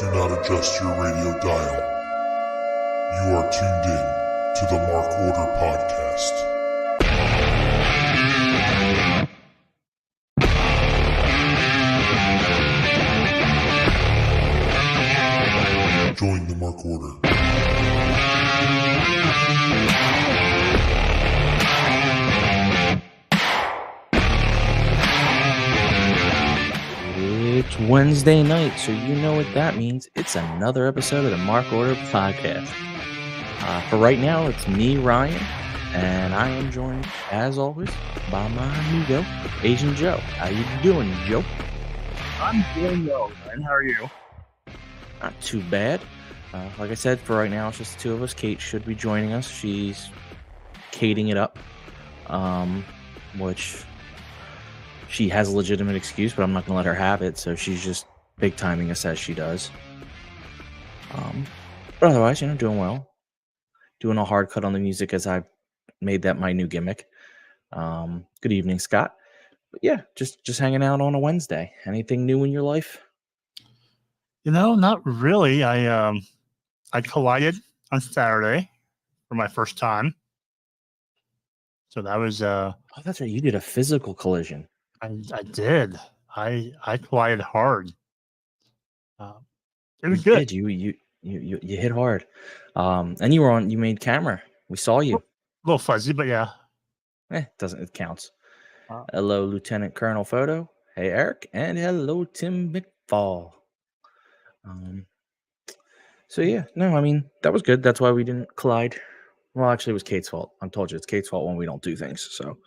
Do not adjust your radio dial. You are tuned in to the Mark Order Podcast. Join the Mark Order. It's Wednesday night, so you know what that means. It's another episode of the Mark Order Podcast. For right now, it's me, Ryan, and I am joined, as always, by my amigo, Asian Joe. How you doing, Joe? I'm doing well, Ryan. How are you? Not too bad. Like I said, for right now, it's just the two of us. Kate should be joining us. She's Kating it up, which she has a legitimate excuse, but I'm not going to let her have it. So she's just big timing us as she does. But otherwise, doing well. Doing a hard cut on the music as I made that my new gimmick. Good evening, Scott. But yeah, just hanging out on a Wednesday. Anything new in your life? Not really. I collided on Saturday for my first time. So that was Oh, that's right. You did a physical collision. I did. I collided hard. It was good. You hit hard. And you made camera. We saw you. A little fuzzy, but yeah. It counts. Hello, Lieutenant Colonel Photo. Hey, Eric. And hello, Tim McFall. So yeah, no, I mean, that was good. That's why we didn't collide. Well, actually, it was Kate's fault. I told you it's Kate's fault when we don't do things. So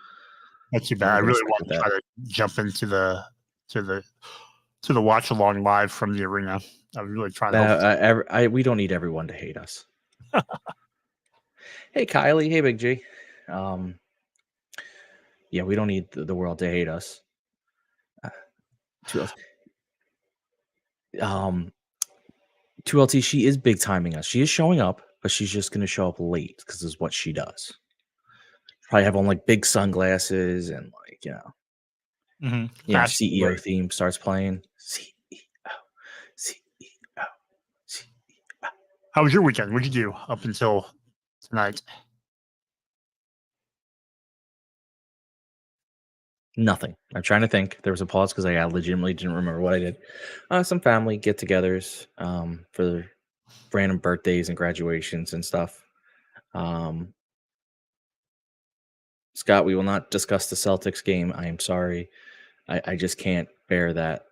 not too bad. I really want to try to jump into the watch along live from the arena. I was really trying to. We don't need everyone to hate us. Hey, Kylie. Hey, Big G. Yeah, we don't need the world to hate us. 2LT, she is big timing us. She is showing up, but she's just going to show up late because it's what she does. Probably have on like big sunglasses and CEO theme starts playing. CEO. How was your weekend? What'd you do up until tonight? Nothing. I'm trying to think. There was a pause because I legitimately didn't remember what I did. Some family get-togethers for random birthdays and graduations and stuff. Scott, we will not discuss the Celtics game. I am sorry. I just can't bear that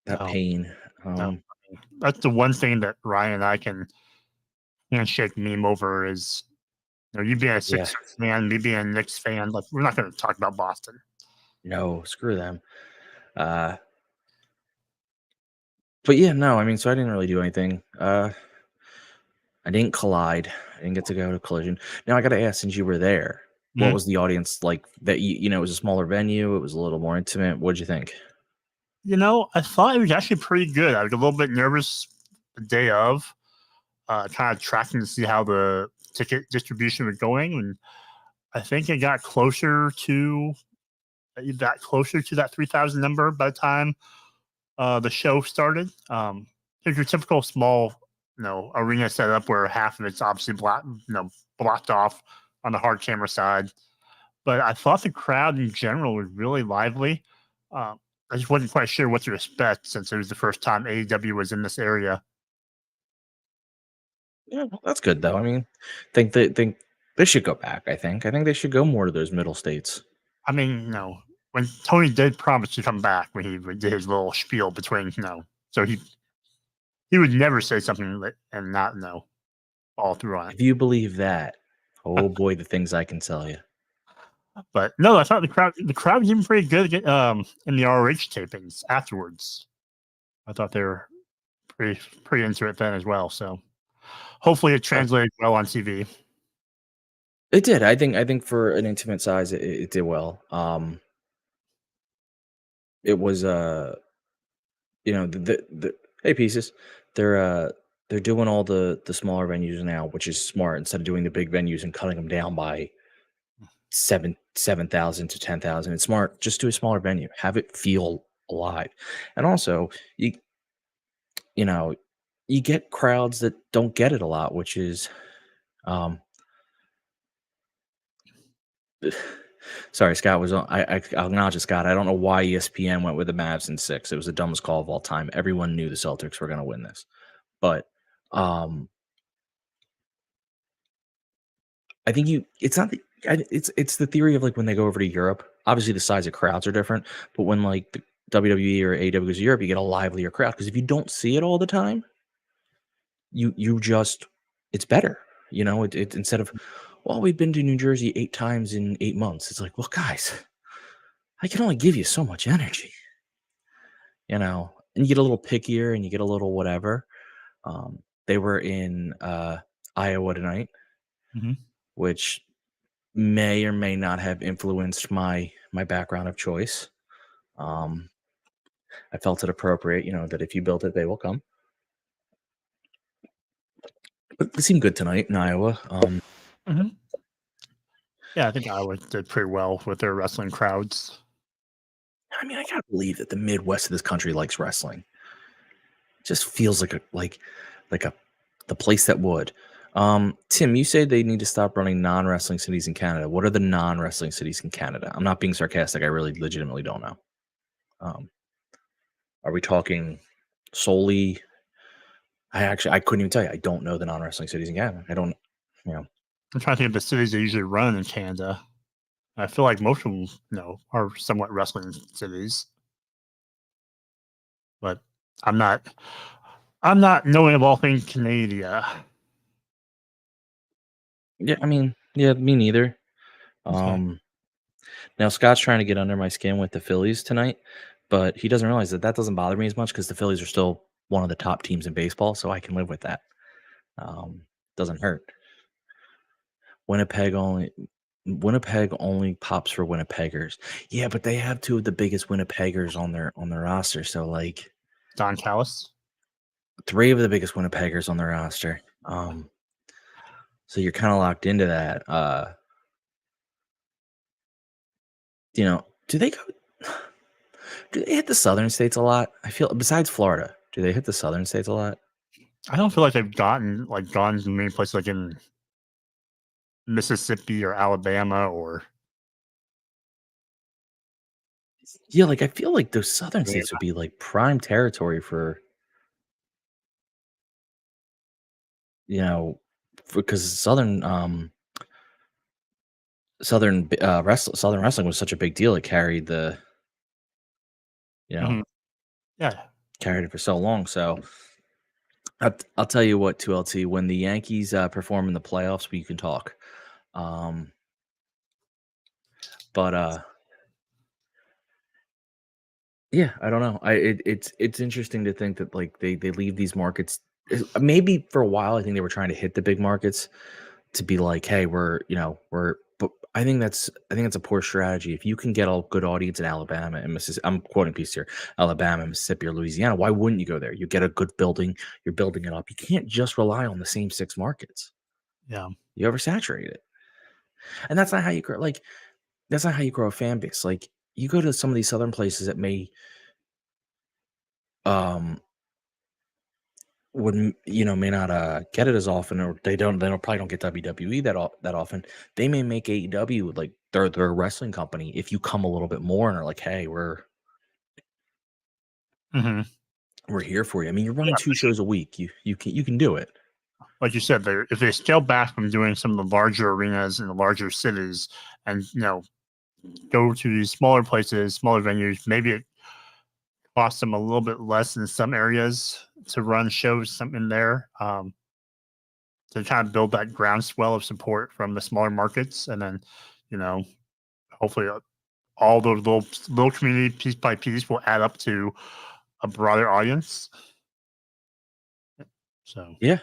pain. No. That's the one thing that Ryan and I can handshake meme over is, you being a Sixers fan, me being a Knicks fan. Like, we're not going to talk about Boston. No, screw them. But yeah, no, I mean, so I didn't really do anything. I didn't collide. I didn't get to go to collision. Now I got to ask, since you were there, what was the audience like? That it was a smaller venue. It was a little more intimate. What'd you think? I thought it was actually pretty good. I was a little bit nervous the day of, kind of tracking to see how the ticket distribution was going, and I think it got closer to that 3,000 number by the time the show started. It's your typical small, arena setup where half of it's obviously blocked off on the hard camera side. But I thought the crowd in general was really lively. I just wasn't quite sure what to expect since it was the first time AEW was in this area. Yeah, well, that's good though. I mean, think they should go back. I think they should go more to those middle states. I mean, when Tony did promise to come back, when he did his little spiel between, so he would never say something and not all through on it. If you believe that, oh boy, the things I can tell you. But no, I thought the crowd was even pretty good in the ROH tapings afterwards. I thought they were pretty into it then as well. So hopefully it translated well on TV. It did. I think for an intimate size, it did well. It was the hey pieces. They're doing all the smaller venues now, which is smart. Instead of doing the big venues and cutting them down by 7,000 to 10,000, it's smart. Just do a smaller venue. Have it feel alive. And also, you get crowds that don't get it a lot, which is, sorry, Scott was on. I'll acknowledge it, Scott. I don't know why ESPN went with the Mavs in 6. It was the dumbest call of all time. Everyone knew the Celtics were going to win this, but I think it's not the. It's the theory of like when they go over to Europe. Obviously, the size of crowds are different, but when like the WWE or AEW goes to Europe, you get a livelier crowd because if you don't see it all the time, you just it's better. You know, it instead of well, we've been to New Jersey 8 times in 8 months. It's like, well, guys, I can only give you so much energy. You know, and you get a little pickier and you get a little whatever. They were in Iowa tonight, Mhm. which may or may not have influenced my background of choice. I felt it appropriate, you know, that if you built it, they will come. But they seemed good tonight in Iowa. Mhm. Yeah, I think Iowa did pretty well with their wrestling crowds. I mean, I gotta believe that the Midwest of this country likes wrestling. It just feels like the place that would. Tim, you say they need to stop running non-wrestling cities in Canada. What are the non-wrestling cities in Canada? I'm not being sarcastic. I really legitimately don't know. Are we talking solely? I couldn't even tell you. I don't know the non-wrestling cities in Canada. I don't, you know. I'm trying to think of the cities they usually run in Canada. I feel like most of them, are somewhat wrestling cities. But I'm not knowing of all things Canada. Yeah, I mean, yeah, me neither. Okay. Now Scott's trying to get under my skin with the Phillies tonight, but he doesn't realize that doesn't bother me as much because the Phillies are still one of the top teams in baseball, so I can live with that. Doesn't hurt. Winnipeg only pops for Winnipeggers. Yeah, but they have 2 of the biggest Winnipeggers on their roster. So like Don Callis. 3 of the biggest Winnipeggers on their roster. So you're kind of locked into that. You know, do they hit the southern states a lot? I feel besides Florida, do they hit the southern states a lot? I don't feel like they've gone to many places like in Mississippi or Alabama or Yeah, like I feel like those southern states would be like prime territory for, you know, because southern wrestling was such a big deal. It carried you know, Mhm. Yeah. carried it for so long. So I'll tell you what, 2LT, when the Yankees perform in the playoffs, we can talk. But yeah, I don't know. It's interesting to think that like they leave these markets. Maybe for a while, I think they were trying to hit the big markets to be like, hey, we're. But I think that's a poor strategy. If you can get a good audience in Alabama and Mississippi, I'm quoting piece here, Alabama, Mississippi, or Louisiana, why wouldn't you go there? You get a good building, you're building it up. You can't just rely on the same 6 markets. Yeah. You oversaturate it, and that's not how you grow. Like that's not how you grow a fan base. Like you go to some of these southern places that may um wouldn't may not get it as often, or they probably don't get WWE that often. They may make AEW like their wrestling company if you come a little bit more and are like, hey, Hmm. we're here for you. I mean, you're running Yeah. 2 shows a week. You can do it. Like you said, if they scale back from doing some of the larger arenas in the larger cities and, go to these smaller places, smaller venues, maybe it costs them a little bit less in some areas to run shows something there. To kind of build that groundswell of support from the smaller markets. And then, hopefully all those little community piece by piece will add up to a broader audience. So Yeah,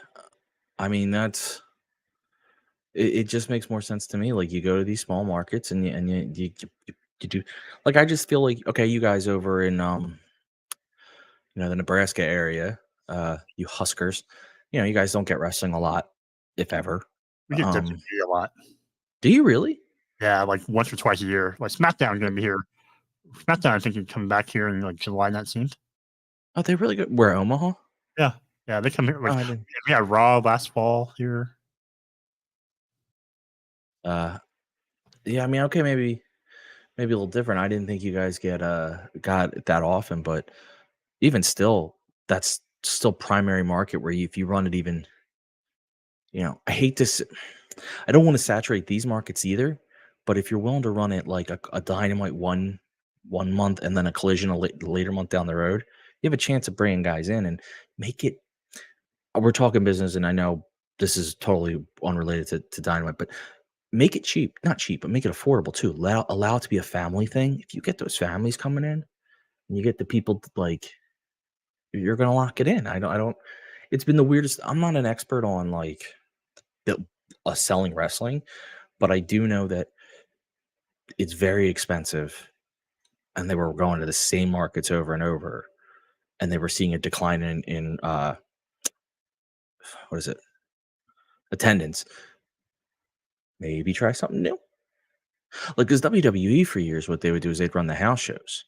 I mean it just makes more sense to me. Like you go to these small markets and you do. Like I just feel like okay, you guys over in the Nebraska area, you Huskers, you guys don't get wrestling a lot, if ever. we get WWE a lot. Do you really? Yeah, like once or twice a year. Like SmackDown going to be here. SmackDown, I think, is coming back here in like July 19th. Oh, they really good. Where Omaha? Yeah. Yeah, they come here. Oh, Like, I didn't. we had Raw last fall here. Yeah, I mean, okay, maybe a little different. I didn't think you guys got it that often, but even still, that's still primary market where if you run it even, I hate to, I don't want to saturate these markets either, but if you're willing to run it like a dynamite one month and then a collision later month down the road, you have a chance of bringing guys in and make it. We're talking business, and I know this is totally unrelated to dynamite, but make it cheap, not cheap, but make it affordable too. Allow it to be a family thing. If you get those families coming in, and you get the people like you're gonna lock it in. I don't. It's been the weirdest. I'm not an expert on like the selling wrestling, but I do know that it's very expensive, and they were going to the same markets over and over, and they were seeing a decline in what is it, attendance. Maybe try something new. Like, because WWE for years, what they would do is they'd run the house shows.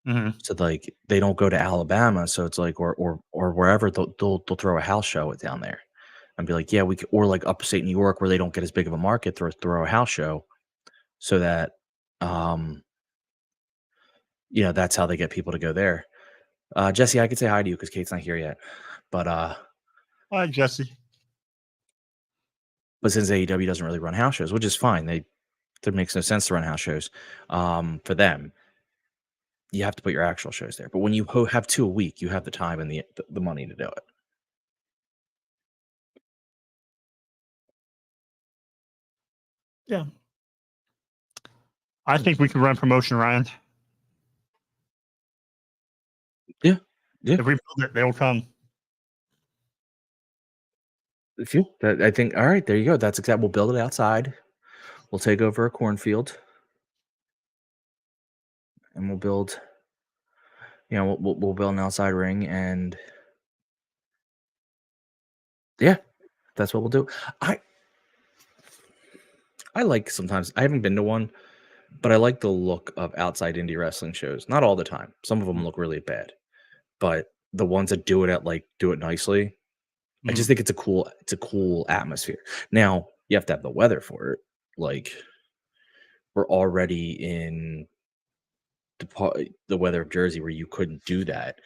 Mhm. So like they don't go to Alabama, so it's like or wherever they'll throw a house show down there and be like, yeah, we could, or like upstate New York where they don't get as big of a market, throw a house show so that um that's how they get people to go there. Jesse, I could say hi to you because Kate's not here yet, but Hi, Jesse. since AEW doesn't really run house shows, which is fine, there makes no sense to run house shows for them. You have to put your actual shows there, but when you have 2 a week, you have the time and the money to do it. Yeah. I think we can run promotion, Ryan. Yeah. If we build it, they'll come. If you, I think, all right, there you go. That's exact. We'll build it outside. We'll take over a cornfield, and we'll build. We'll build an outside ring, and yeah, that's what we'll do. I like sometimes. I haven't been to one, but I like the look of outside indie wrestling shows. Not all the time. Some of them look really bad, but the ones that do it nicely, I just think it's a cool atmosphere. Now you have to have the weather for it. Like we're already in the weather of Jersey where you couldn't do that.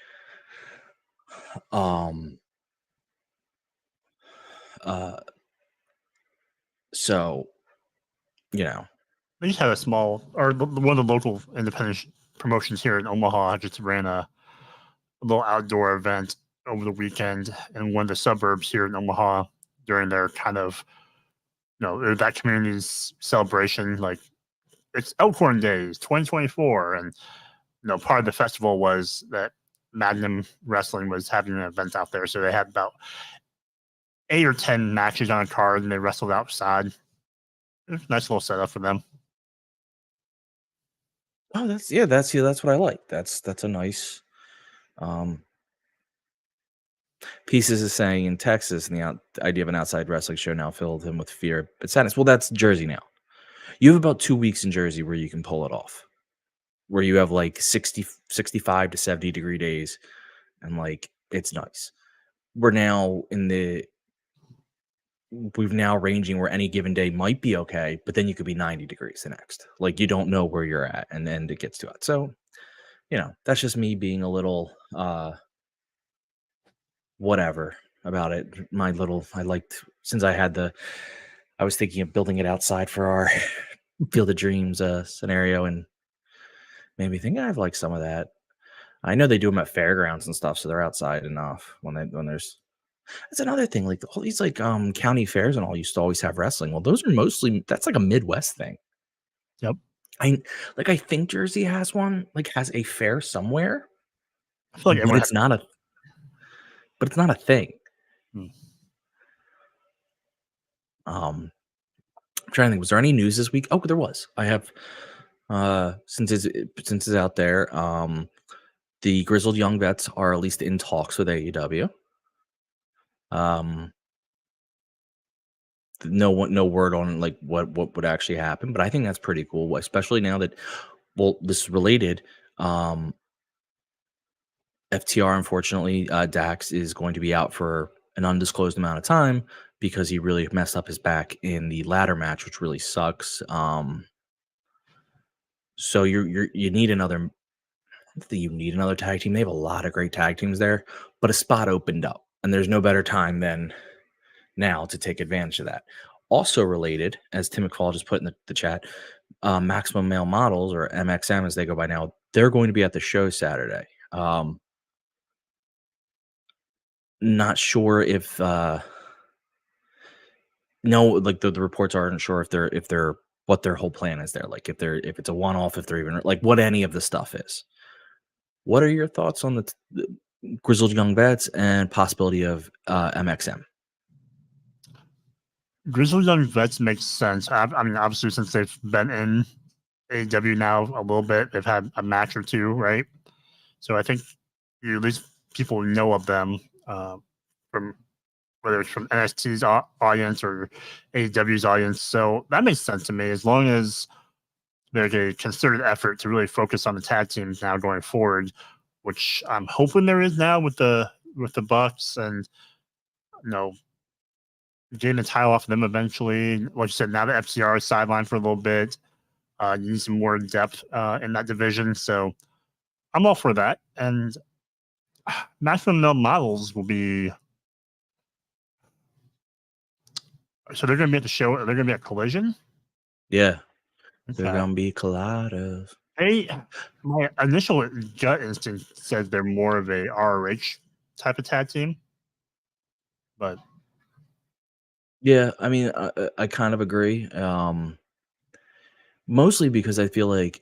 Um so They just had a small, or one of the local independent promotions here in Omaha just ran a little outdoor event over the weekend in one of the suburbs here in Omaha during their kind of, that community's celebration. Like, it's Elkhorn Days 2024. And, part of the festival was that Magnum Wrestling was having an event out there. So they had about 8 or 10 matches on a card and they wrestled outside. It was a nice little setup for them. Oh, that's what I like. That's a nice Pieces is saying in Texas, and the idea of an outside wrestling show now filled him with fear but sadness. Well, that's Jersey now. You have about 2 weeks in Jersey where you can pull it off, where you have like 65 to 70-degree days, and like it's nice. We're now we've now ranging where any given day might be okay, but then you could be 90 degrees the next. Like you don't know where you're at, and then it gets to it. So, that's just me being a little whatever about it. I liked, since I was thinking of building it outside for our Field of Dreams scenario, and made me think I've liked some of that. I know they do them at fairgrounds and stuff, so they're outside enough when there's. That's another thing. Like all these county fairs and all used to always have wrestling. Well, those are that's like a Midwest thing. Yep. I think Jersey has one, like has a fair somewhere. I feel like but it's not a thing. I'm trying to think. Was there any news this week? Oh, there was. I have since it's out there. The Grizzled Young Vets are at least in talks with AEW. No word on like what would actually happen, but I think that's pretty cool, especially now that, well, this is related. FTR, unfortunately, Dax is going to be out for an undisclosed amount of time because he really messed up his back in the ladder match, which really sucks. So you need another. Not that you need another tag team. They have a lot of great tag teams there, but a spot opened up, and there's no better time than now to take advantage of that. Also related, as Tim McFall just put in the chat, Maximum Male Models, or MXM as they go by now, they're going to be at the show Saturday. Not sure if like the reports aren't sure if they're what their whole plan is there, like if it's a one-off, if they're even like what any of the stuff is. What are your thoughts on the Grizzled Young Vets and possibility of MXM? Grizzled Young Vets makes sense. I mean, obviously, since they've been in AEW now a little bit, they've had a match or two, right? So I think at least people know of them from whether it's from NXT's audience or AEW's audience. So that makes sense to me, as long as there's a concerted effort to really focus on the tag teams now going forward, which I'm hoping there is now with the Bucks, and getting the title off of them eventually. Like you said, now the FCR is sidelined for a little bit. You need some more depth in that division. So I'm all for that. And Maximum Male Models will be. So they're going to be at the show. They're going to be at Collision? Yeah. Okay. They're going to be Collidos. My initial gut instinct says they're more of a ROH type of tag team. But yeah, I mean, I kind of agree. Mostly because I feel like,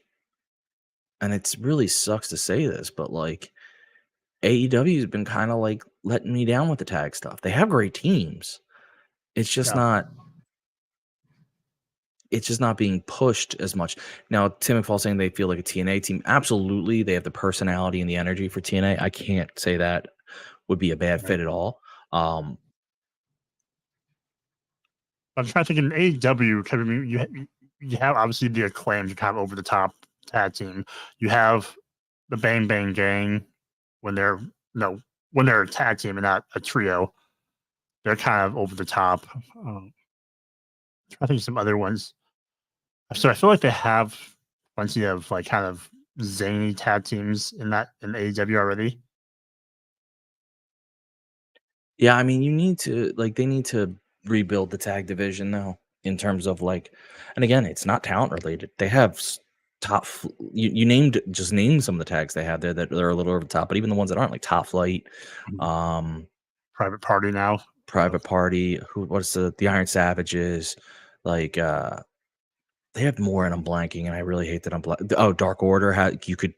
and it really sucks to say this, but like AEW has been kind of like letting me down with the tag stuff. They have great teams. It's just not. It's just not being pushed as much. Now, Tim McFall saying they feel like a TNA team. Absolutely. They have the personality and the energy for TNA. I can't say that would be a bad fit at all. I'm trying to think in AEW, you have obviously the Acclaimed, kind of over the top tag team. You have the Bang Bang Gang when they're a tag team and not a trio. They're kind of over the top. I think some other ones. So I feel like they have plenty of like kind of zany tag teams in AEW already. Yeah, I mean, they need to rebuild the tag division though, in terms of like, and again, it's not talent related. They have top. You named some of the tags they have there that are a little over the top, but even the ones that aren't, like Top Flight, Private Party now. Private Party. What's the Iron Savages? Like they have more, and I'm blanking, and I really hate that I'm blanking. Oh, Dark Order. You could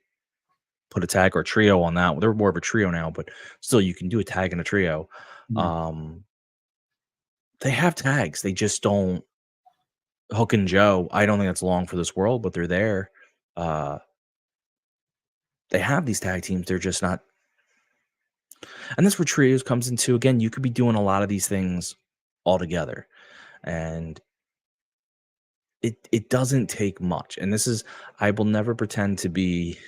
put a tag or a trio on that. They're more of a trio now, but still, you can do a tag and a trio. They have tags. They just don't. Hook and Joe. I don't think that's long for this world, but they're there. They have these tag teams. They're just not. And that's where trios comes into. Again, you could be doing a lot of these things all together, and it doesn't take much. And this is, I will never pretend to be.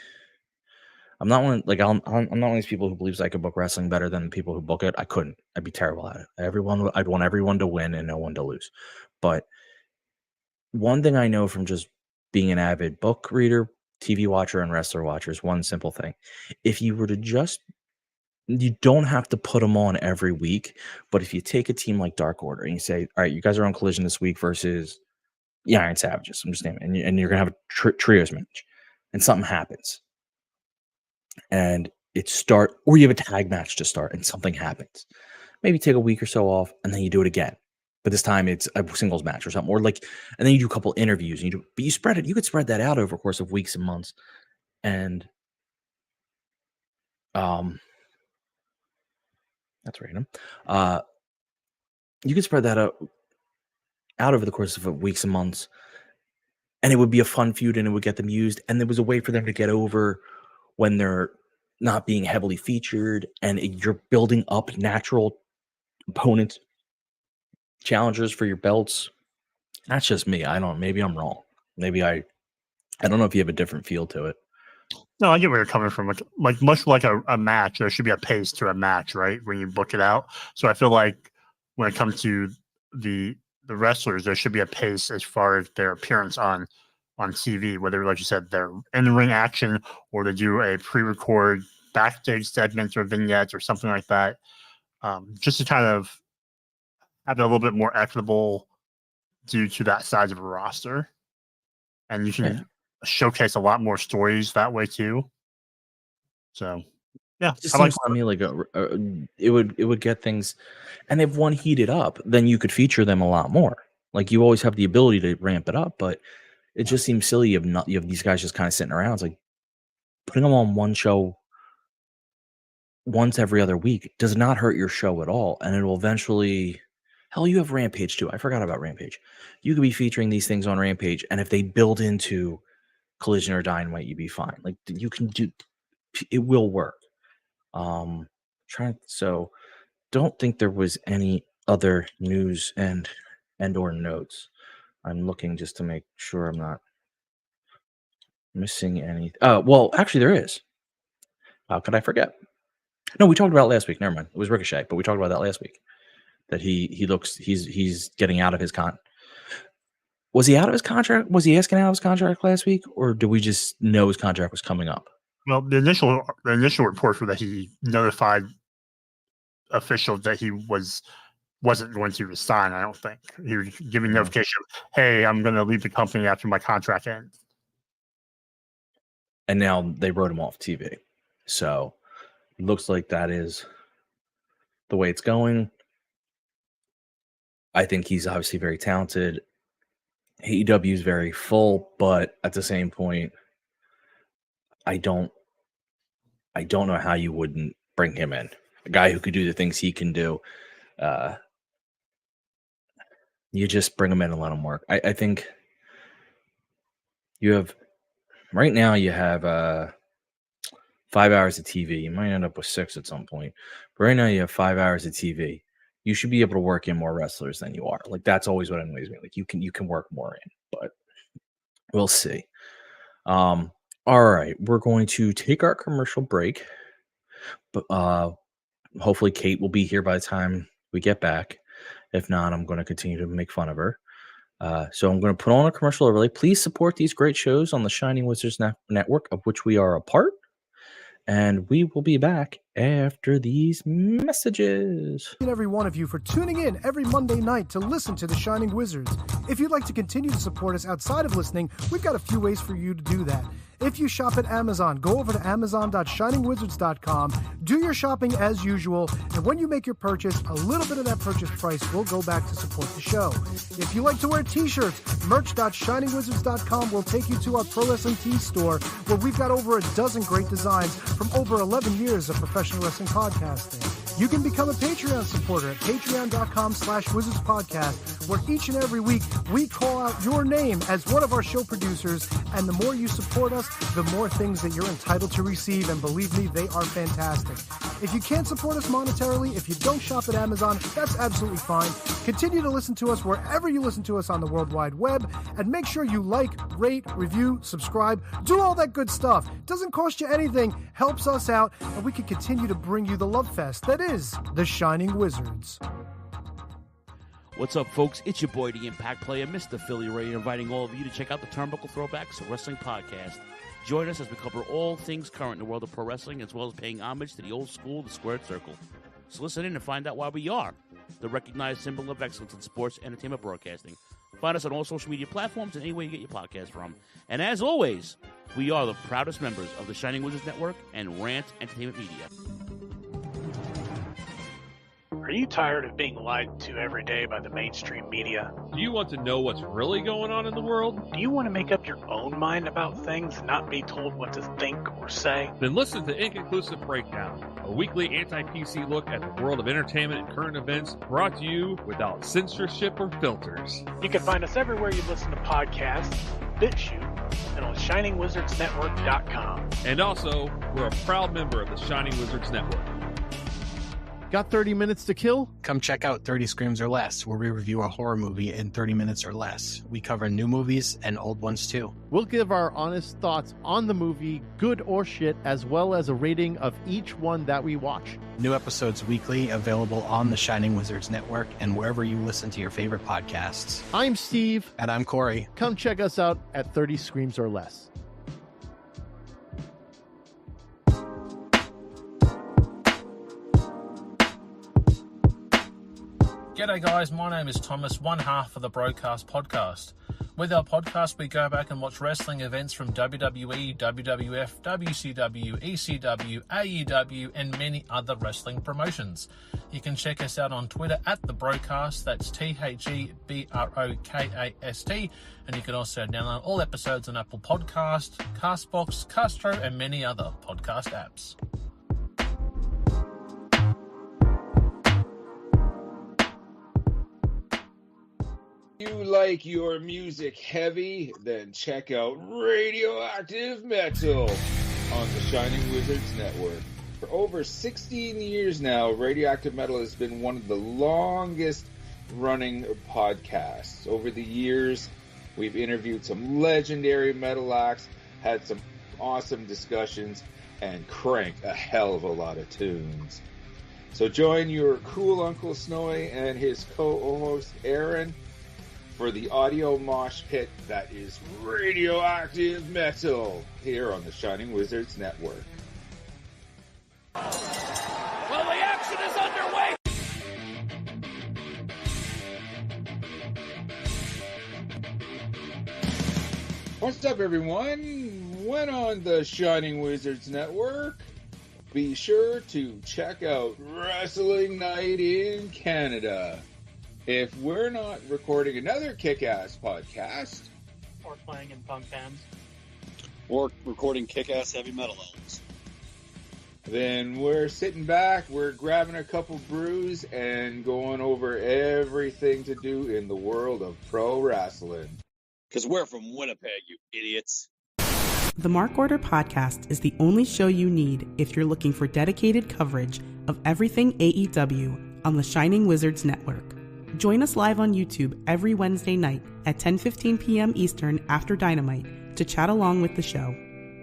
I'm not one I'm not one of these people who believes I could book wrestling better than the people who book it. I couldn't. I'd be terrible at it. I'd want everyone to win and no one to lose. But one thing I know from just being an avid book reader, TV watcher, and wrestler watcher is one simple thing. If you were to you don't have to put them on every week, but if you take a team like Dark Order and you say, all right, you guys are on Collision this week versus the Iron Savages, I'm just naming, and you're going to have a trios match, and something happens, and or you have a tag match to start, and something happens. Maybe take a week or so off, and then you do it again. But this time it's a singles match or something, and then you do a couple interviews, but you spread it. You could spread that out over the course of weeks and months, and that's random. You could spread that out over the course of weeks and months, and it would be a fun feud, and it would get them used, and there was a way for them to get over when they're not being heavily featured, and you're building up natural opponents, challengers for your belts. That's just me. Maybe I'm wrong. Maybe I don't know if you have a different feel to it. No, I get where you're coming from. Like much like a match, there should be a pace to a match, right? When you book it out. So I feel like when it comes to the wrestlers, there should be a pace as far as their appearance on TV, whether, like you said, they're in the ring action or they do a pre-record backstage segments or vignettes or something like that, just to kind of have it a little bit more equitable due to that size of a roster, and you can showcase a lot more stories that way too. So, yeah, it just seems to me like it would get things, and if one heated up, then you could feature them a lot more. Like you always have the ability to ramp it up, but it just seems silly you have these guys just kind of sitting around. It's like putting them on one show once every other week does not hurt your show at all, and it will eventually. Hell, you have Rampage too. I forgot about Rampage. You could be featuring these things on Rampage, and if they build into Collision or Dynamite, you'd be fine. Like you can do, it will work. So don't think there was any other news and or notes. I'm looking just to make sure I'm not missing anything. Well, actually there is. How could I forget? No, we talked about it last week. Never mind. It was Ricochet, but we talked about that last week. That he's getting out of his Was he out of his contract? Was he asking out of his contract last week, or did we just know his contract was coming up? Well, the initial reports were that he notified officials that he wasn't going to resign. I don't think he was giving notification. Hey, I'm going to leave the company after my contract ends. And now they wrote him off TV. So it looks like that is the way it's going. I think he's obviously very talented. AEW is very full, but at the same point, I don't know how you wouldn't bring him in. A guy who could do the things he can do. You just bring him in and let him work. I think you have right now you have 5 hours of TV. You might end up with 6 at some point. But right now you have 5 hours of TV. You should be able to work in more wrestlers than you are. Like that's always what annoys me. Like you can work more in, but we'll see. All right, we're going to take our commercial break, but hopefully Kate will be here by the time we get back. If not, I'm going to continue to make fun of her. So I'm going to put on a commercial overlay. Please support these great shows on the Shining Wizards Network, of which we are a part. And we will be back after these messages. Thank every one of you for tuning in every Monday night to listen to The Shining Wizards. If you'd like to continue to support us outside of listening, we've got a few ways for you to do that. If you shop at Amazon, go over to amazon.shiningwizards.com, do your shopping as usual, and when you make your purchase, a little bit of that purchase price will go back to support the show. If you like to wear t-shirts, merch.shiningwizards.com will take you to our Pro Wrestling Tees store, where we've got over a dozen great designs from over 11 years of professional wrestling podcasting. You can become a Patreon supporter at patreon.com/wizardspodcast, where each and every week we call out your name as one of our show producers, and the more you support us, the more things that you're entitled to receive, and believe me, they are fantastic. If you can't support us monetarily, if you don't shop at Amazon, that's absolutely fine. Continue to listen to us wherever you listen to us on the World Wide Web, and make sure you like, rate, review, subscribe, do all that good stuff. Doesn't cost you anything, helps us out, and we can continue to bring you the love fest that is The Shining Wizards. What's up, folks? It's your boy, the Impact Player, Mr. Philly Ray, inviting all of you to check out the Turnbuckle Throwbacks Wrestling Podcast. Join us as we cover all things current in the world of pro wrestling, as well as paying homage to the old school, the Squared Circle. So listen in and find out why we are the recognized symbol of excellence in sports entertainment broadcasting. Find us on all social media platforms and anywhere you get your podcast from. And as always, we are the proudest members of the Shining Wizards Network and Rant Entertainment Media. Are you tired of being lied to every day by the mainstream media? Do you want to know what's really going on in the world? Do you want to make up your own mind about things and not be told what to think or say? Then listen to Inconclusive Breakdown, a weekly anti-PC look at the world of entertainment and current events, brought to you without censorship or filters. You can find us everywhere you listen to podcasts, BitChute, and on ShiningWizardsNetwork.com. And also, we're a proud member of the Shining Wizards Network. Got 30 minutes to kill? Come check out 30 Screams or Less, where we review a horror movie in 30 minutes or less. We cover new movies and old ones too. We'll give our honest thoughts on the movie, good or shit, as well as a rating of each one that we watch. New episodes weekly, available on the Shining Wizards Network and wherever you listen to your favorite podcasts. I'm Steve. And I'm Corey. Come check us out at 30 Screams or Less. G'day guys, my name is Thomas, one half of the Broadcast Podcast. With our podcast, we go back and watch wrestling events from WWE, WWF, WCW, ECW, AEW, and many other wrestling promotions. You can check us out on Twitter at The Broadcast, that's TheBrokast, and you can also download all episodes on Apple Podcast, Castbox, Castro, and many other podcast apps. You like your music heavy? Then check out Radioactive Metal on the Shining Wizards Network. For over 16 years now, Radioactive Metal has been one of the longest running podcasts. Over the years, we've interviewed some legendary metal acts, had some awesome discussions, and cranked a hell of a lot of tunes. So join your cool Uncle Snowy and his co-host Aaron for the audio mosh pit that is Radioactive Metal here on the Shining Wizards Network. Well, the action is underway! What's up, everyone? When on the Shining Wizards Network, be sure to check out Wrestling Night in Canada. If we're not recording another kick-ass podcast, Or playing in punk bands, or recording kick-ass heavy metal albums, then we're sitting back, we're grabbing a couple brews, and going over everything to do in the world of pro wrestling. Because we're from Winnipeg, you idiots. The Mark Order Podcast is the only show you need if you're looking for dedicated coverage of everything AEW on the Shining Wizards Network. Join us live on YouTube every Wednesday night at 10:15 p.m. Eastern after Dynamite to chat along with the show.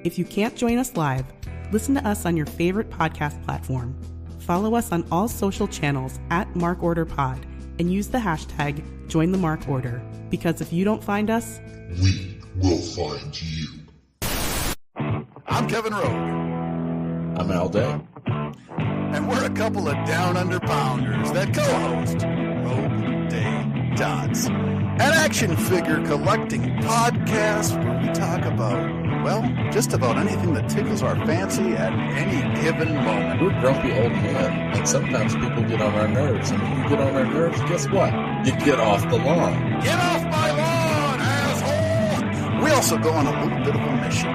If you can't join us live, listen to us on your favorite podcast platform. Follow us on all social channels at Mark Order Pod and use the hashtag #JoinTheMarkOrder, because if you don't find us, we will find you. I'm Kevin Rogue. I'm Al Day. And we're a couple of down-under-pounders that co-host Rogue Day Dots, an action figure collecting podcast where we talk about, well, just about anything that tickles our fancy at any given moment. We're grumpy old men, and sometimes people get on our nerves. And when you get on our nerves, guess what? You get off the lawn. Get off my lawn, asshole! We also go on a little bit of a mission.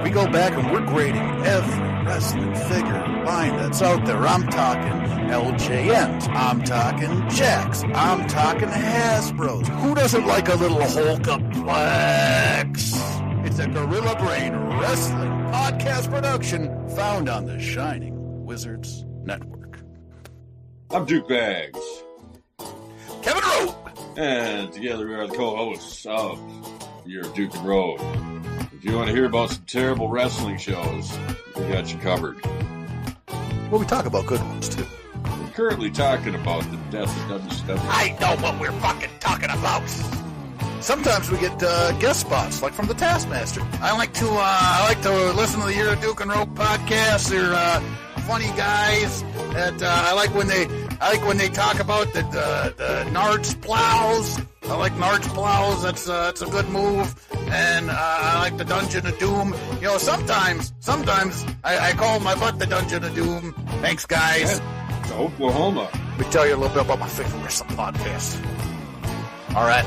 We go back and we're grading every wrestling figure line that's out there. I'm talking LJNs. I'm talking Jacks. I'm talking Hasbros. Who doesn't like a little Hulkaplex? It's a Gorilla Brain Wrestling podcast production found on the Shining Wizards Network. I'm Duke Bags. Kevin Rowe. And together we are the co-hosts of Your Duke and Road. If you want to hear about some terrible wrestling shows, we got you covered. Well, we talk about good ones, too. We're currently talking about the death of WCW. I know what we're fucking talking about. Sometimes we get guest spots, like from the Taskmaster. I like to listen to the Your Duke and Rope podcast. They're funny guys. That I like when they talk about the Nards plows. I like Nards plows. That's a good move. And I like the Dungeon of Doom. You know, sometimes I call my butt the Dungeon of Doom. Thanks, guys. It's Oklahoma. Let me tell you a little bit about my favorite wrestling podcast. All right.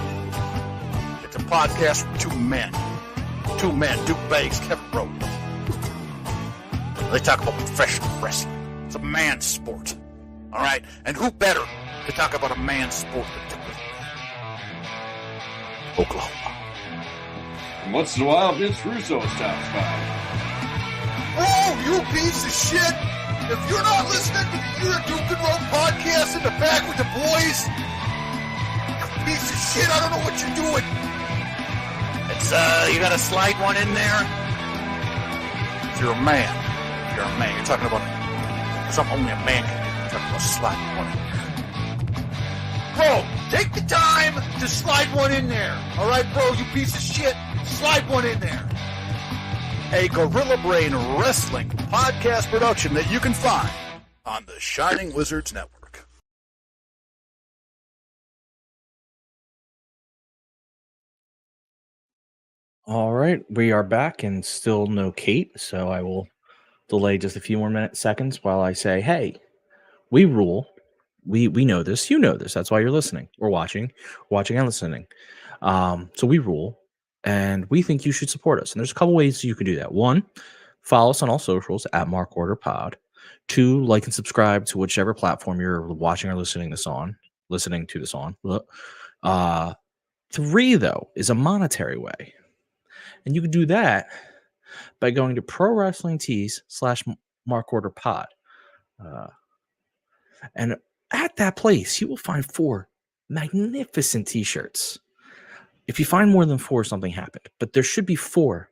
It's a podcast from two men, Duke Bags, Kevin Rowe. They talk about professional wrestling. It's a man's sport. All right? And who better to talk about a man's sport than Duke? Oklahoma. And once in a while, Vince Russo stops by. Oh, you piece of shit! If you're not listening to the Your the back with the boys? You piece of shit, I don't know what you're doing. It's, you gotta slide one in there. If you're a man, you're talking about something only a man can do. You're talking about sliding one in there. Bro, take the time to slide one in there. All right, bro, you piece of shit. Slide one in there. A Gorilla Brain Wrestling podcast production that you can find on the Shining Wizards Network. All right, we are back and still no Kate, so I will delay just a few more seconds while I say, hey, we rule. We know this. You know this. That's why you're listening or watching and listening. So we rule, and we think you should support us. And there's a couple ways you can do that. One, follow us on all socials at Mark Order Pod. 2, like and subscribe to whichever platform you're watching or listening to this on. 3, though, is a monetary way. And you can do that by going to Pro Wrestling Tees /Mark Order Pod. And at that place, you will find 4 magnificent t-shirts. If you find more than 4, something happened. But there should be 4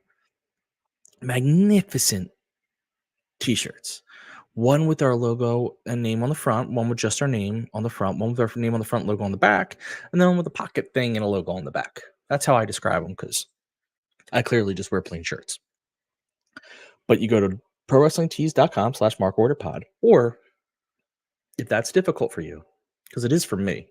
magnificent t-shirts. One with our logo and name on the front, one with just our name on the front, one with our name on the front, logo on the back, and then one with a pocket thing and a logo on the back. That's how I describe them, because I clearly just wear plain shirts. But you go to prowrestlingtees.com /MarkOrderPod, or if that's difficult for you, because it is for me,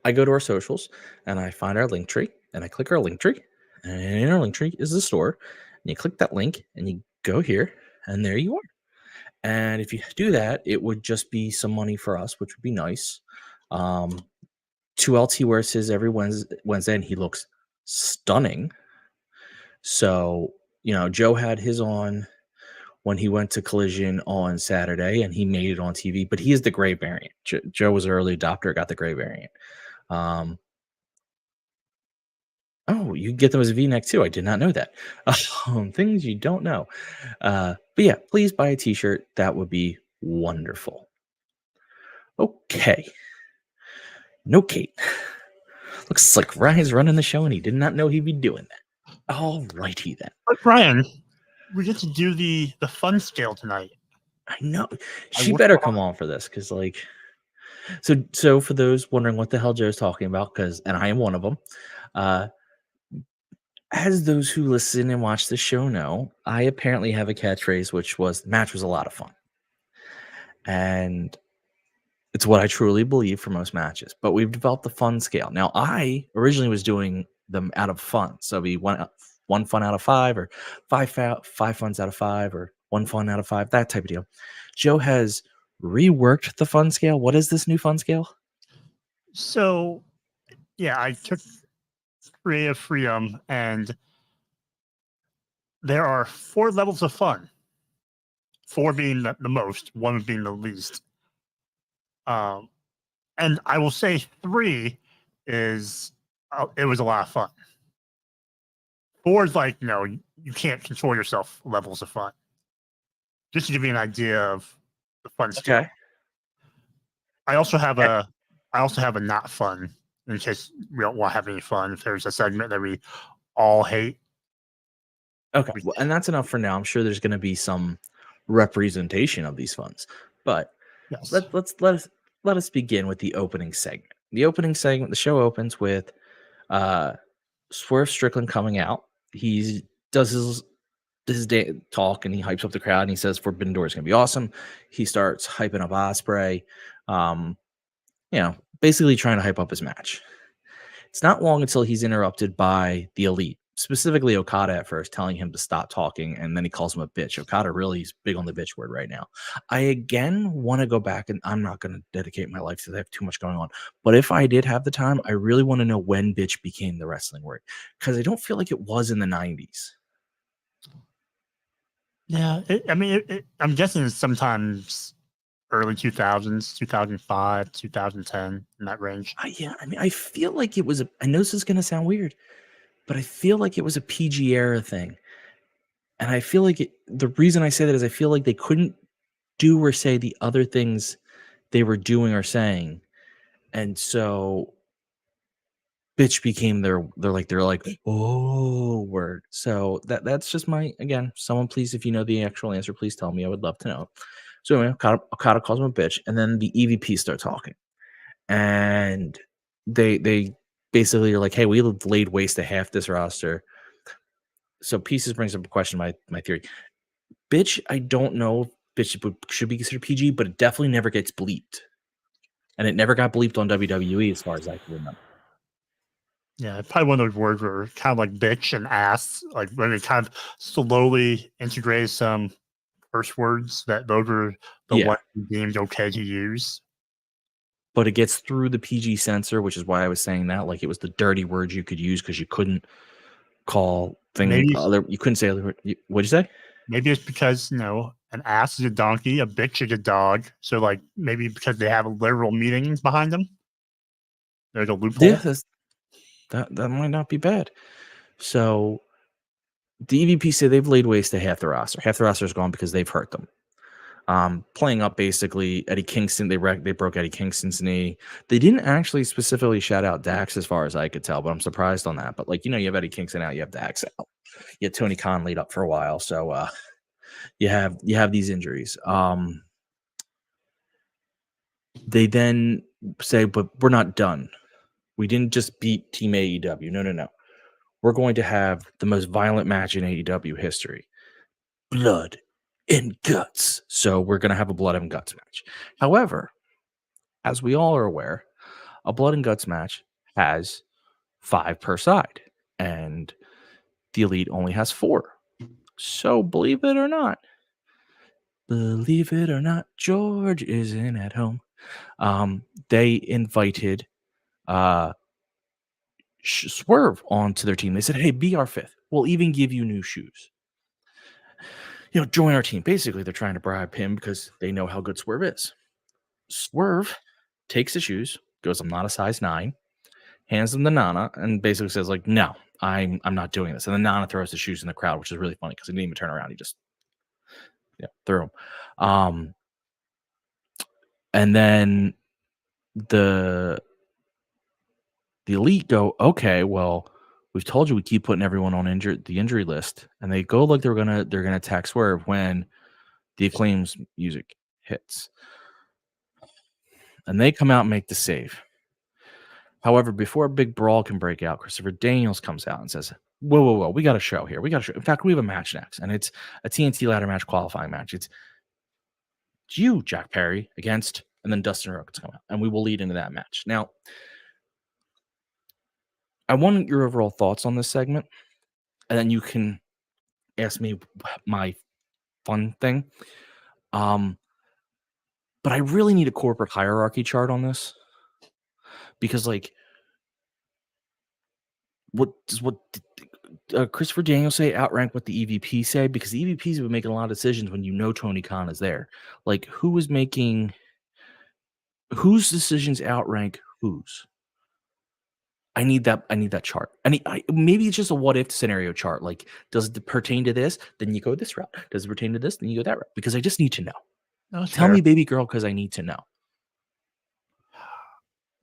I go to our socials and I find our link tree and I click our link tree, and in our link tree is the store. And you click that link and you go here, and there you are. And if you do that, it would just be some money for us, which would be nice. 2LT wears his every Wednesday, and he looks stunning. So, Joe had his on when he went to Collision on Saturday, and he made it on TV, but he is the gray variant. Joe was an early adopter, got the gray variant. You can get them as a V-neck too. I did not know that. Things you don't know. But yeah, please buy a t-shirt. That would be wonderful. Okay. No Kate. Looks like Ryan's running the show, and he did not know he'd be doing that. All righty then. But Ryan, we get to do the fun scale tonight. I know. She better come on for this, because so for those wondering what the hell Joe's talking about, and I am one of them, as those who listen and watch the show know, I apparently have a catchphrase, which was, the match was a lot of fun. And it's what I truly believe for most matches. But we've developed the fun scale. Now, I originally was doing them out of fun. So it'd be one fun out of 5, or 5 funs out of 5, or 1 fun out of 5, that type of deal. Joe has reworked the fun scale. What is this new fun scale? So, yeah, I took creative freedom, and there are 4 levels of fun. 4 being the most, 1 being the least. And I will say 3 is it was a lot of fun. 4 is like, you can't control yourself levels of fun. Just to give you an idea of the fun scale. Okay. I also have a not fun, in case we don't want to have any fun. If there's a segment that we all hate. Okay, well, and that's enough for now. I'm sure there's going to be some representation of these funds, but yes. let us begin with the opening segment. The opening segment, the show opens with Swerve Strickland coming out. He does his day talk, and he hypes up the crowd, and he says Forbidden Door is going to be awesome. He starts hyping up Ospreay, basically trying to hype up his match. It's not long until he's interrupted by the Elite, specifically Okada at first, telling him to stop talking, and then he calls him a bitch. Okada really is big on the bitch word right now. I again want to go back, and I'm not going to dedicate my life to that. I have too much going on. But if I did have the time, I really want to know when bitch became the wrestling word, because I don't feel like it was in the 90s. Yeah, I'm guessing it's sometimes early 2000s, 2005, 2010, in that range. I feel like it was I know this is going to sound weird, but I feel like it was a PG era thing. And I feel like the reason I say that is I feel like they couldn't do or say the other things they were doing or saying. And so bitch became their oh word. So that's just my, again, someone please, if you know the actual answer, please tell me. I would love to know. So anyway, Okada calls him a bitch, and then the EVP start talking. And they basically are like, hey, we laid waste to half this roster. So Pieces brings up a question, my theory. Bitch, I don't know if bitch should be considered PG, but it definitely never gets bleeped. And it never got bleeped on WWE as far as I can remember. Yeah, it's probably one of those words where kind of like bitch and ass, like when they kind of slowly integrate some curse words that those were the ones deemed okay to use. But it gets through the PG censor, which is why I was saying that. Like, it was the dirty words you could use because you couldn't call things other. You couldn't say other. What'd you say? Maybe it's because, an ass is a donkey, a bitch is a dog. So, like, maybe because they have literal meanings behind them. There's a loophole. Yeah, that might not be bad. So, the EVP say they've laid waste to half the roster. Half the roster is gone because they've hurt them. Playing up basically Eddie Kingston. They broke Eddie Kingston's knee. They didn't actually specifically shout out Dax as far as I could tell, but I'm surprised on that. But you have Eddie Kingston out, you have Dax out, you have Tony Khan laid up for a while, so you have these injuries. They then say, but we're not done. We didn't just beat Team AEW. No. We're going to have the most violent match in AEW history. Blood and guts. So we're going to have a blood and guts match. However, as we all are aware, a blood and guts match has 5 per side, and the Elite only has 4. So believe it or not, George isn't at home. They invited Swerve onto their team. They said, hey, be our 5th. We'll even give you new shoes. Join our team. Basically, they're trying to bribe him because they know how good Swerve is. Swerve takes the shoes, goes, I'm not a size 9, hands them to Nana, and basically says, no, I'm not doing this. And then Nana throws the shoes in the crowd, which is really funny because he didn't even turn around. He just threw them. And then the Elite go, okay, well, we've told you we keep putting everyone on the injury list, and they go like they're gonna attack Swerve when the Acclaim's music hits, and they come out and make the save. However, before a big brawl can break out, Christopher Daniels comes out and says, whoa, we got a show here. In fact, we have a match next, and it's a TNT ladder match qualifying match. It's you, Jack Perry, against, and then Dustin Rhodes come out, and we will lead into that match. Now, I want your overall thoughts on this segment, and then you can ask me my fun thing. But I really need a corporate hierarchy chart on this, because what Christopher Daniels say outrank what the EVP say? Because the EVPs have been making a lot of decisions when Tony Khan is there. Whose decisions outrank whose? I need that chart. Maybe it's just a what if scenario chart. Does it pertain to this? Then you go this route. Does it pertain to this? Then you go that route. Because I just need to know. Tell me, baby girl, because I need to know.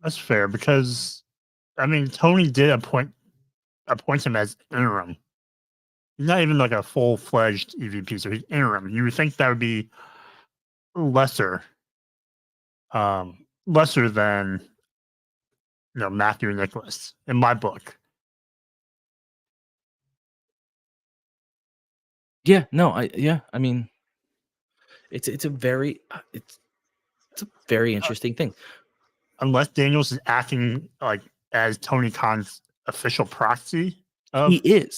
That's fair, because Tony did appoint him as interim. He's not even a full-fledged EVP, so he's interim. You would think that would be lesser than Matthew Nicholas in my book. Yeah, no, it's a very interesting thing. Unless Daniels is acting as Tony Khan's official proxy. He is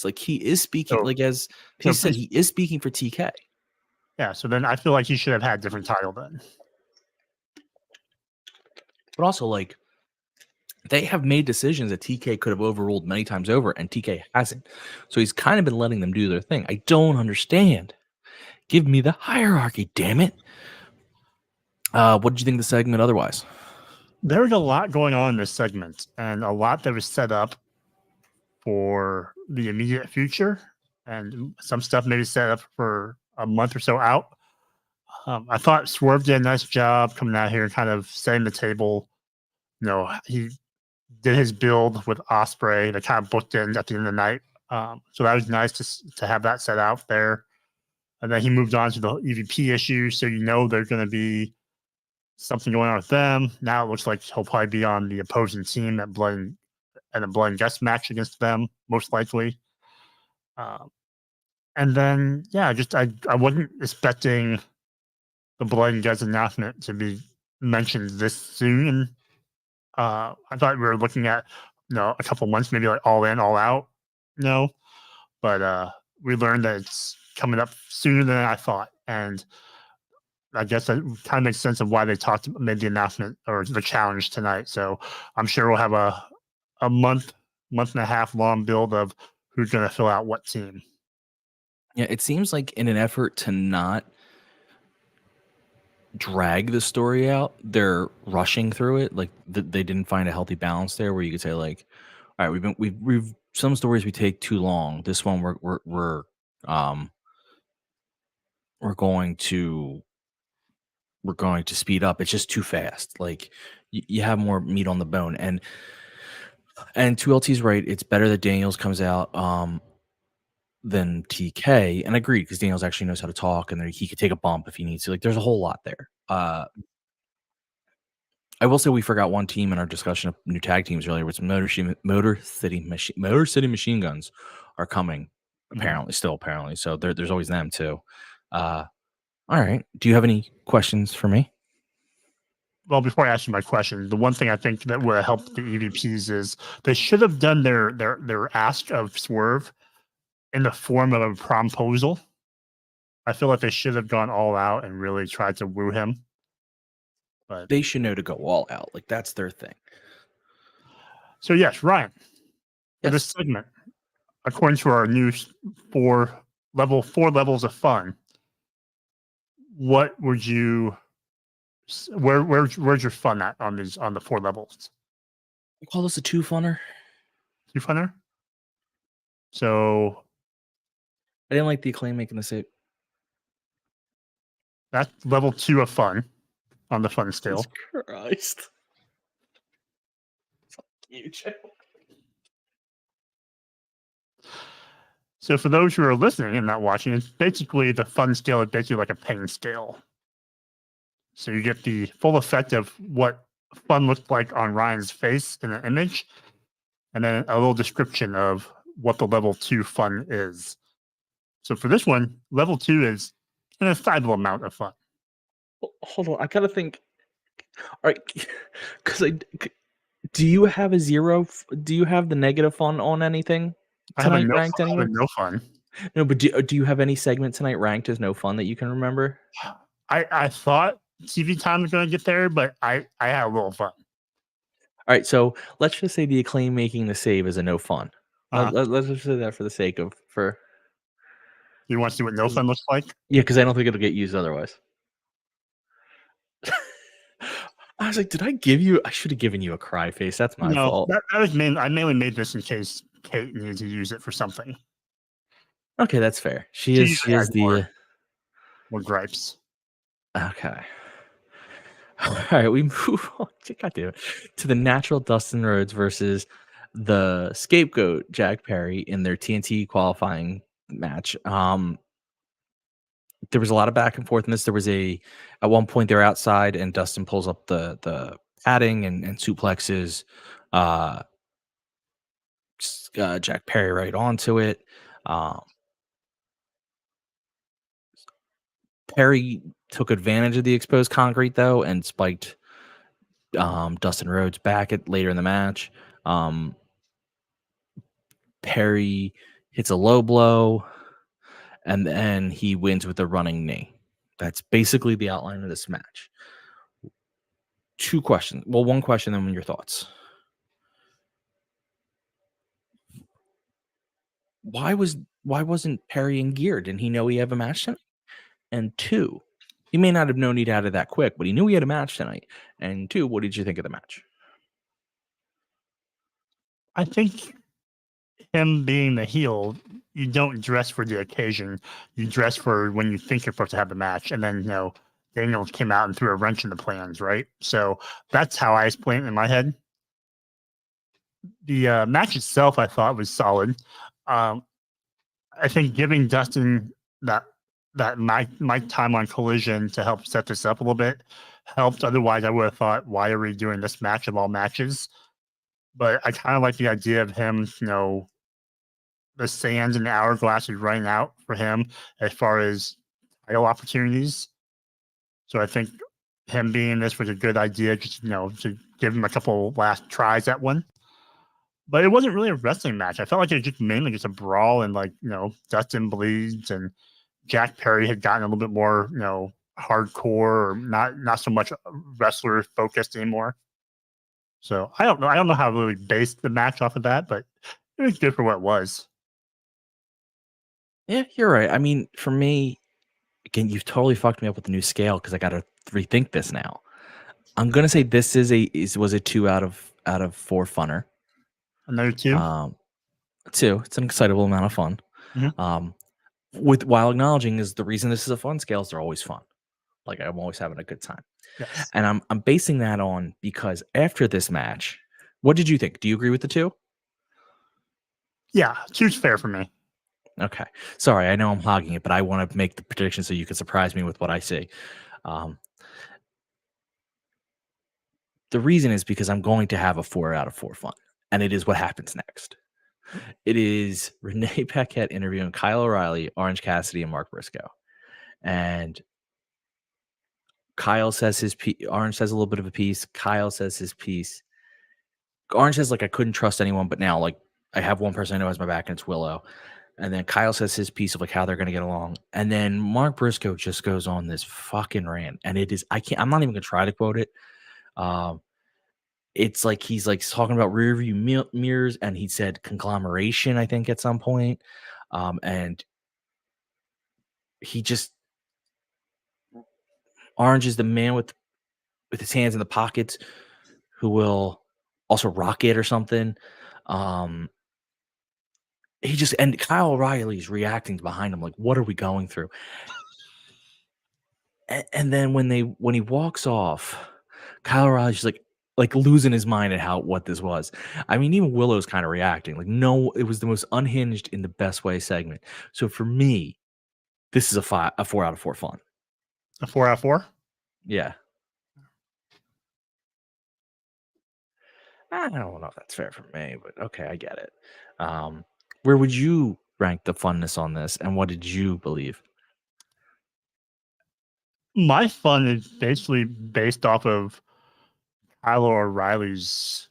speaking as he said, he is speaking for TK. Yeah, so then I feel like he should have had a different title then. But also, they have made decisions that TK could have overruled many times over, and TK hasn't. So he's kind of been letting them do their thing. I don't understand. Give me the hierarchy, damn it. What did you think of the segment otherwise? There was a lot going on in this segment, and a lot that was set up for the immediate future, and some stuff maybe set up for a month or so out. I thought Swerve did a nice job coming out here and kind of setting the table. He did his build with Osprey that kind of booked in at the end of the night. So that was nice to have that set out there. And then he moved on to the EVP issue. So there's going to be something going on with them. Now it looks like he'll probably be on the opposing team at Blood and Guts match against them, most likely. And then, I wasn't expecting the Blood and Guts announcement to be mentioned this soon. I thought we were looking at, a couple months, maybe like all in, all out, but we learned that it's coming up sooner than I thought. And I guess that kind of makes sense of why they made the announcement or the challenge tonight. So I'm sure we'll have a month and a half long build of who's going to fill out what team. Yeah, it seems like in an effort to not drag the story out, they're rushing through it. Like they didn't find a healthy balance there where you could say like, all right, we've some stories we take too long. This one we're going to speed up. It's just too fast. Like you have more meat on the bone. And 2LT's right. It's better that Daniels comes out than TK. And I agree because Daniels actually knows how to talk and he could take a bump if he needs to. Like there's a whole lot there. I will say we forgot one team in our discussion of new tag teams earlier, which Motor City Machine Guns are coming. Apparently. So there's always them too. All right. Do you have any questions for me? Well, before I ask you my question, the one thing I think that would have helped the EVPs is they should have done their ask of Swerve in the form of a promposal. I feel like they should have gone all out and really tried to woo him. But they should know to go all out. Like that's their thing. So yes, Ryan, for this segment, according to our new 4 levels of fun, what would you? Where's your fun at on the 4 levels? I call this a 2-funner. 2-funner. So I didn't like the Acclaim making the save. That's level 2 of fun on the fun scale. Jesus Christ. Fuck you, Joe. So for those who are listening and not watching, it's basically the fun scale is basically like a pain scale. So you get the full effect of what fun looks like on Ryan's face in an image, and then a little description of what the level 2 fun is. So for this one, level 2 is an excitable amount of fun. Hold on, I gotta think. All right, because do you have a 0? Do you have the negative fun on anything tonight ranked anywhere? No fun. No, but do you have any segment tonight ranked as no fun that you can remember? I thought TV time was going to get there, but I had a little fun. All right, so let's just say the Acclaim making the save is a no fun. Let's just say that for the sake of You want to see what no fun looks like? Yeah, because I don't think it'll get used otherwise. I was like, did I give you? I should have given you a cry face. That's my fault. That was I mainly made this in case Kate needed to use it for something. Okay, that's fair. She is the more gripes. Okay. All right, we move on. God damn it. To the natural Dustin Rhodes versus the scapegoat Jack Perry in their TNT qualifying match. There was a lot of back and forth in this. There was at one point they're outside and Dustin pulls up the padding and suplexes Jack Perry right onto it. Perry took advantage of the exposed concrete though and spiked Dustin Rhodes back later in the match. Perry hits a low blow and then he wins with a running knee. That's basically the outline of this match. 2 questions. Well, 1 question, then your thoughts. Why wasn't Perry in gear? Didn't he know he had a match tonight? And 2, he may not have known he'd had it that quick, but he knew he had a match tonight. And 2, what did you think of the match? I think him being the heel, you don't dress for the occasion. You dress for when you think you're supposed to have the match. And then, Daniels came out and threw a wrench in the plans, right? So that's how I explain it in my head. The match itself, I thought, was solid. I think giving Dustin that mic time on Collision to help set this up a little bit helped. Otherwise, I would have thought, why are we doing this match of all matches? But I kind of like the idea of him, the sands and the hourglass is running out for him as far as title opportunities. So I think him being this was a good idea, just, to give him a couple last tries at one. But it wasn't really a wrestling match. I felt like it was just mainly just a brawl, and Dustin bleeds, and Jack Perry had gotten a little bit more, hardcore, or not so much wrestler focused anymore. So I don't know. I don't know how to really base the match off of that, but it was good for what it was. Yeah, you're right. I mean, for me, again, you've totally fucked me up with the new scale because I got to rethink this now. I'm gonna say this was a 2 out of 4 funner. Another 2. 2. It's an excitable amount of fun. Mm-hmm. While acknowledging is the reason this is a fun scale is they're always fun. Like, I'm always having a good time. Yes. And I'm basing that on because after this match, what did you think? Do you agree with the 2? Yeah, 2's fair for me. Okay. Sorry, I know I'm hogging it, but I want to make the prediction so you can surprise me with what I see. The reason is because I'm going to have a 4 out of 4 fun, and it is what happens next. It is Renee Paquette interviewing Kyle O'Reilly, Orange Cassidy, and Mark Briscoe. And Kyle says his piece. Orange says a little bit of a piece. Kyle says his piece. Orange says, I couldn't trust anyone, but now, I have one person I know has my back, and it's Willow. And then Kyle says his piece of, how they're going to get along. And then Mark Briscoe just goes on this fucking rant. And it is, I'm not even going to try to quote it. It's like he's talking about rear view mirrors, and he said conglomeration, I think, at some point. And he just, Orange is the man with his hands in the pockets who will also rock it or something. And Kyle O'Reilly's reacting behind him like, what are we going through? And then when he walks off, Kyle O'Reilly's like losing his mind at what this was. I mean, even Willow's kind of reacting no, it was the most unhinged in the best way segment. So for me, this is a 4 out of 4 fun. A 4 out of 4? Yeah. I don't know if that's fair for me, but okay, I get it. Where would you rank the funness on this, and what did you believe? My fun is basically based off of Kyle O'Reilly's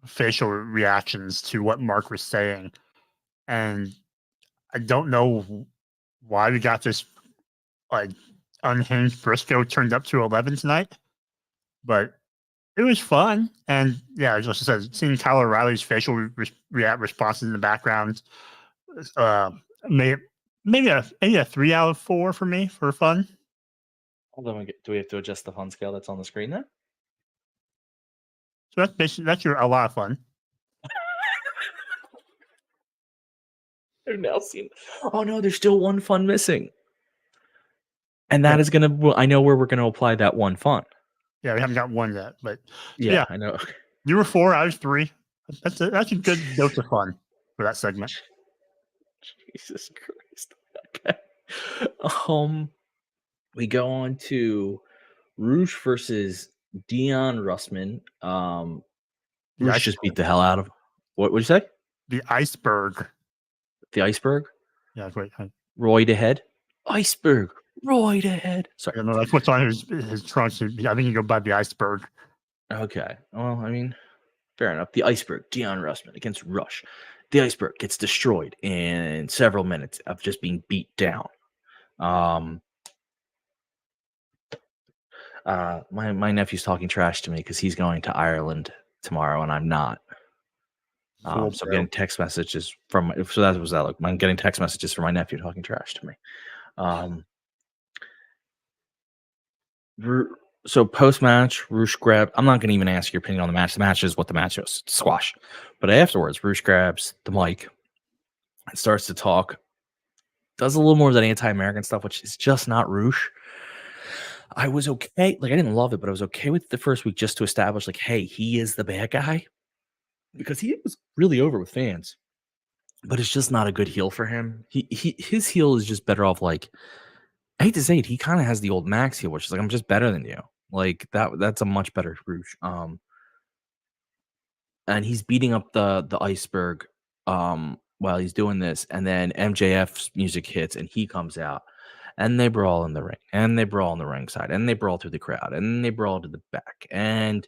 facial reactions to what Mark was saying. And I don't know why we got this unhinged Briscoe turned up to 11 tonight, but it was fun. And yeah, as I said, seeing Kyle O'Reilly's facial responses in the background, maybe a 3 out of 4 for me for fun. Hold on, do we have to adjust the fun scale that's on the screen then? So that's a lot of fun. I've now seen. Oh no, there's still one fun missing, and that is gonna. I know where we're gonna apply that one fun. Yeah, we haven't got one yet, but yeah, I know. You were 4, I was 3. That's a good dose of fun for that segment. Jesus Christ. Okay. We go on to Roosh versus Dion Russman. Roosh just beat the hell out of. What would you say? The Iceberg. The Iceberg? Yeah, wait. Roy to head. Iceberg. Roy to head. Sorry. No, that's what's on his trunk. I think you go by the Iceberg. Okay. Well, I mean, fair enough. The Iceberg, Dion Russman against Rush. The Iceberg gets destroyed in several minutes of just being beat down. My nephew's talking trash to me because he's going to Ireland tomorrow and I'm not. So I'm getting text messages from. So that was that. Like, I'm getting text messages from my nephew talking trash to me. So post match, Roosh grab. I'm not going to even ask your opinion on the match. The match is what the match is. Squash. But afterwards, Roosh grabs the mic and starts to talk. Does a little more of that anti-American stuff, which is just not Roosh. I was okay. Like, I didn't love it, but I was okay with the first week just to establish, like, hey, he is the bad guy because he was really over with fans. But it's just not a good heel for him. His heel is just better off. Like, I hate to say it, he kind of has the old Max heel, which is like, I'm just better than you. Like that's a much better Rouge. And he's beating up the iceberg while he's doing this, and then MJF's music hits and he comes out. And they brawl in the ring, and they brawl on the ring side, and they brawl through the crowd, and they brawl to the back. And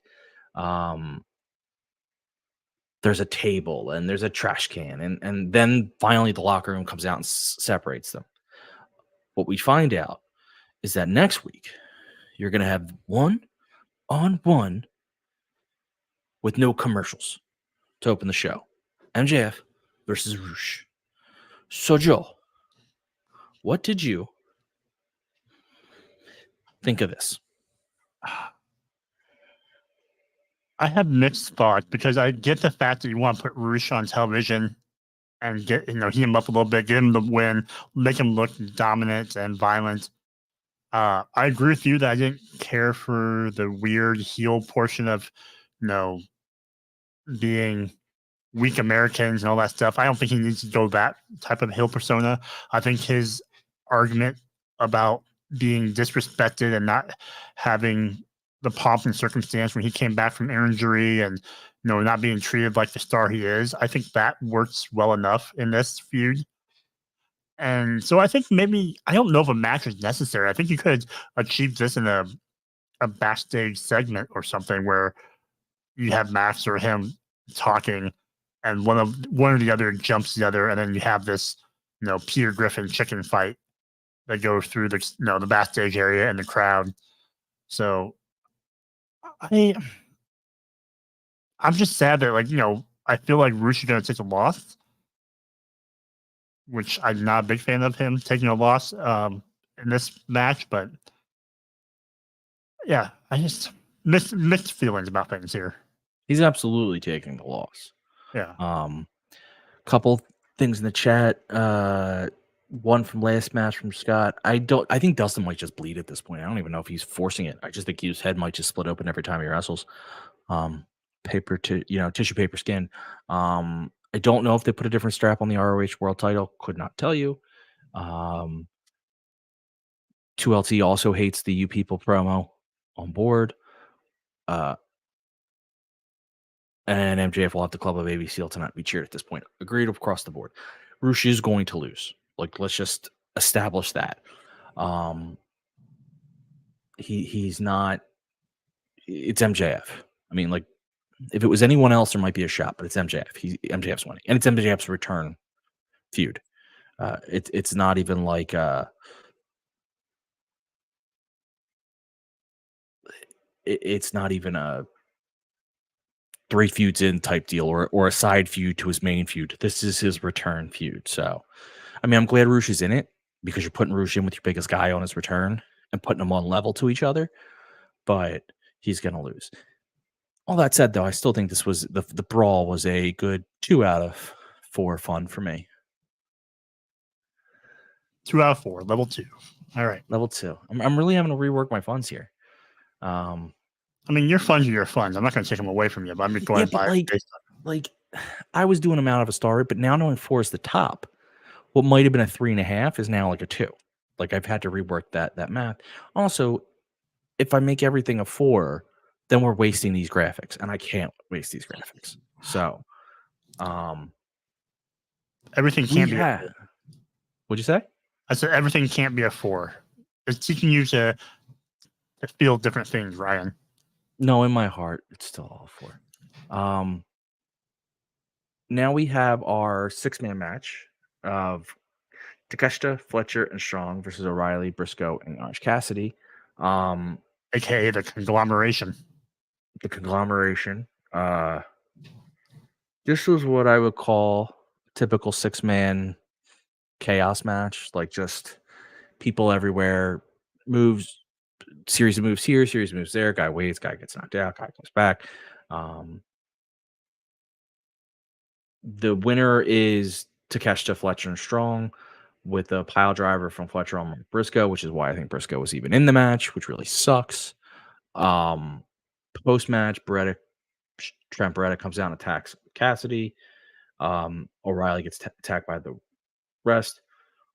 there's a table, and there's a trash can, and then finally the locker room comes out and separates them. What we find out is that next week you're going to have 1-on-1 with no commercials to open the show. MJF versus Rouge. So, Joe, what did you think of this? I have mixed thoughts because I get the fact that you want to put Rouge on television and get heat him up a little bit, get him the win, make him look dominant and violent. I agree with you that I didn't care for the weird heel portion of, being weak Americans and all that stuff. I don't think he needs to go that type of heel persona. I think his argument about being disrespected and not having the pomp and circumstance when he came back from injury and not being treated like the star he is, I think that works well enough in this feud. And so I think maybe, I don't know if a match is necessary. I think you could achieve this in a backstage segment or something where you have Max or him talking and one or the other jumps the other, and then you have this Peter Griffin chicken fight that goes through the backstage area and the crowd. So I'm just sad that I feel like Rouge is going to take a loss, which I'm not a big fan of him taking a loss in this match. But yeah, I just mixed feelings about things here. He's absolutely taking the loss. Yeah. Couple things in the chat. One from last match from Scott. I think Dustin might just bleed at this point. I don't even know if he's forcing it. I just think his head might just split open every time he wrestles. Tissue paper skin. I don't know if they put a different strap on the ROH World Title. Could not tell you. 2LT also hates the "You People" promo on board. And MJF will have the club of Baby Seal tonight. Be cheered at this point. Agreed across the board. Rouge is going to lose. Like, let's just establish that. He's not. It's MJF. I mean, like, if it was anyone else, there might be a shot, but it's MJF. MJF's winning, and it's MJF's return feud. It's not even like it's not even a 3 feuds in type deal or a side feud to his main feud. This is his return feud. So, I mean, I'm glad Rouge is in it because you're putting Rouge in with your biggest guy on his return and putting them on level to each other, but he's going to lose. All that said, though, I still think this was the brawl was a good 2 out of 4 fun for me. 2 out of 4, level 2. All right, level 2. I'm really having to rework my funds here. I mean, your funds are your funds. I'm not going to take them away from you, but I'm just going to buy like I was doing them out of a star, but now knowing 4 is the top. What might have been a 3.5 is now like a 2. Like, I've had to rework that math. Also, if I make everything a 4, then we're wasting these graphics, and I can't waste these graphics. So, everything can't be. What'd you say? I said everything can't be a 4. It's teaching you to feel different things, Ryan. No, in my heart, it's still all 4. Now we have our 6-man match of Takeshita, Fletcher, and Strong versus O'Reilly, Briscoe, and Orange Cassidy. AKA the conglomeration. The conglomeration. This was what I would call typical 6-man chaos match. Like, just people everywhere, moves, series of moves here, series of moves there. Guy waits, guy gets knocked out, guy comes back. The winner is Takeshita, Fletcher, and Strong, with a pile driver from Fletcher on Briscoe, which is why I think Briscoe was even in the match, which really sucks. Post match, Trent Beretta comes out and attacks Cassidy. O'Reilly gets attacked by the rest.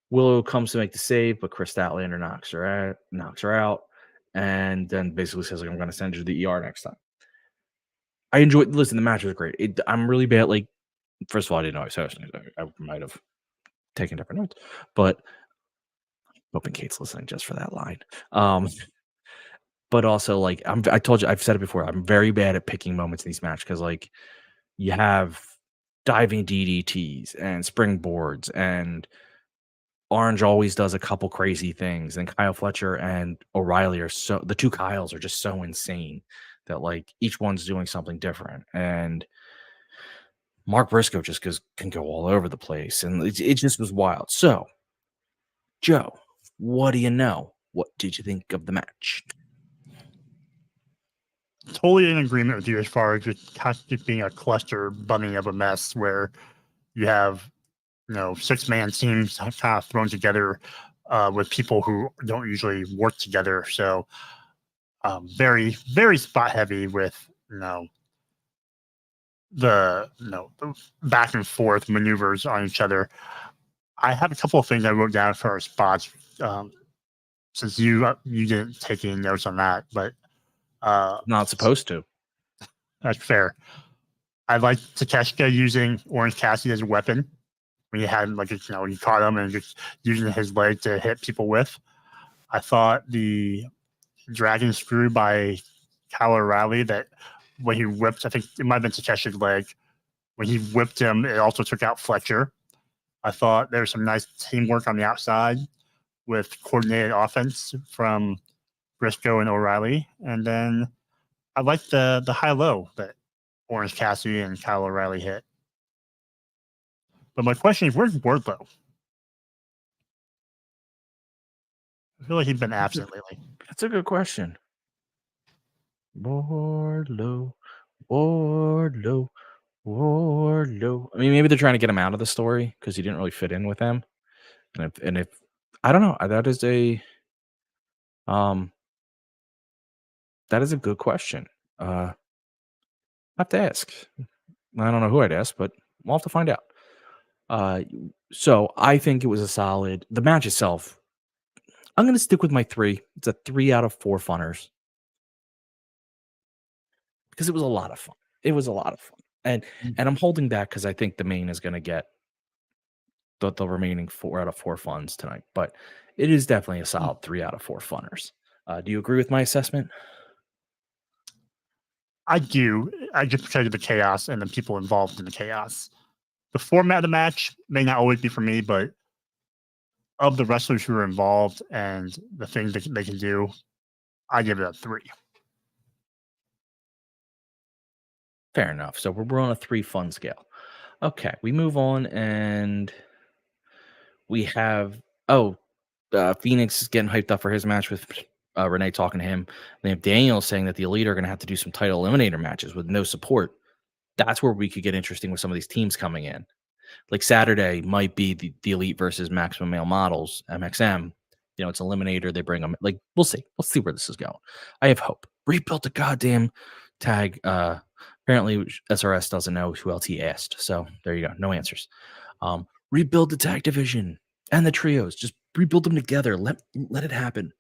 Willow comes to make the save, but Chris Statlander knocks her out, and then basically says, like, I'm going to send you to the ER next time. I enjoyed. Listen, the match was great. I'm really bad. Like, first of all, I didn't know I was hosting. I might have taken different notes, but hoping Kate's listening just for that line. But also, like, I told you, I've said it before. I'm very bad at picking moments in these matches because, like, you have diving DDTs and springboards, and Orange always does a couple crazy things, and Kyle Fletcher and O'Reilly the two Kyles are just so insane that, like, each one's doing something different, and Mark Briscoe just can go all over the place, and it just was wild. So, Joe, what do you know? What did you think of the match? Totally in agreement with you as far as just being a cluster bumming of a mess where you have, 6-man teams kind of thrown together with people who don't usually work together. So very, very spot heavy with, the back and forth maneuvers on each other. I have a couple of things I wrote down for our spots since you didn't take any notes on that, but not supposed to. That's fair. I like Takeshita using Orange Cassidy as a weapon. When you had he caught him and just using his leg to hit people with. I thought the dragon screw by Kyle O'Reilly, that when he whipped, I think it might have been Takeshita's leg. When he whipped him, it also took out Fletcher. I thought there was some nice teamwork on the outside with coordinated offense from Briscoe and O'Reilly. And then I liked the high-low that Orange Cassidy and Kyle O'Reilly hit. But my question is, where's Wardlow? I feel like he's been absent lately. That's a good question. Wardlow. I mean, maybe they're trying to get him out of the story because he didn't really fit in with them. And if I don't know, that is a good question. I have to ask. I don't know who I'd ask, but we'll have to find out. So I think it was a solid. The match itself, I'm going to stick with my 3. It's a 3 out of 4 funners because it was a lot of fun. And I'm holding back because I think the main is going to get the remaining 4 out of 4 funds tonight. But it is definitely a solid 3 out of 4 funners. Do you agree with my assessment? I do. I just because of the chaos and the people involved in the chaos. The format of the match may not always be for me, but of the wrestlers who are involved and the things they can do, I give it a 3. Fair enough. So we're on a 3 fun scale. Okay, we move on and we have Phoenix is getting hyped up for his match with Renee talking to him. They have Daniel saying that the Elite are going to have to do some title eliminator matches with no support. That's where we could get interesting with some of these teams coming in. Like Saturday might be the Elite versus Maximum Male Models, MXM. It's eliminator. They bring them. Like, we'll see. We'll see where this is going. I have hope. Rebuilt the goddamn tag. Apparently, SRS doesn't know who else he asked. So there you go. No answers. Rebuild the tag division and the trios. Just rebuild them together. Let it happen.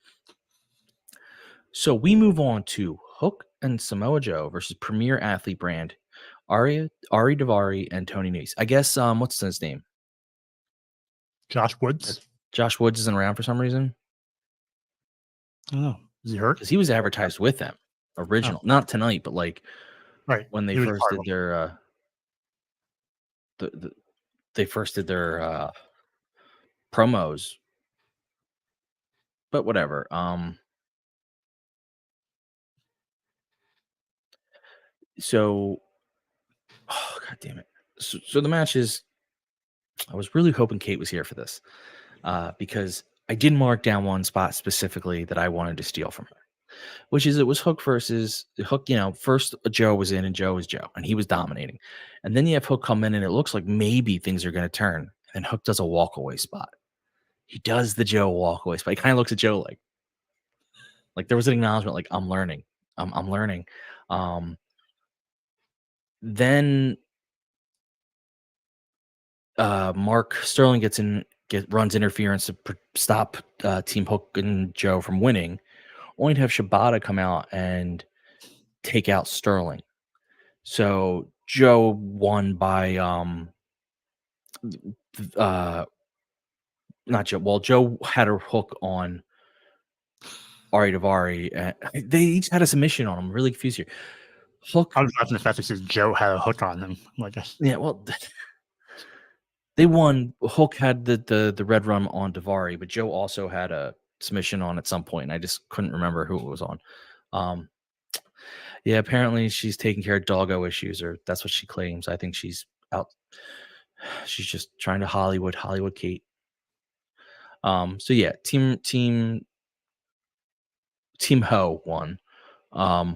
So we move on to Hook and Samoa Joe versus Premier Athlete Brand, Ari Daivari and Tony Nese. I guess what's his name? Josh Woods. Josh Woods isn't around for some reason. I don't know. Is he hurt? Because he was advertised with them original, not tonight, but like when they first did their they first did their promos. But whatever. So, god damn it. So the match is, I was really hoping Kate was here for this because I did mark down one spot specifically that I wanted to steal from her, which is it was Hook versus Hook. First Joe was in and Joe was Joe and he was dominating. And then you have Hook come in and it looks like maybe things are going to turn. And Hook does a walk away spot. he does the Joe walk away, but he kind of looks at Joe like there was an acknowledgement, like I'm learning, I'm learning. Then Mark Sterling runs interference to stop Team Hook and Joe from winning, only to have Shibata come out and take out Sterling. So Joe won by not Joe. Well, Joe had a hook on Ari Daivari. They each had a submission on him. I'm really confused here. Hook. I was laughing the fact that says Joe had a hook on him. Like, yeah, well, they won. Hook had the red run on Daivari, but Joe also had a submission on at some point, and I just couldn't remember who it was on. Yeah, apparently she's taking care of doggo issues, or that's what she claims. I think she's out. She's just trying to Hollywood Kate. So yeah, team Ho won. Hojo?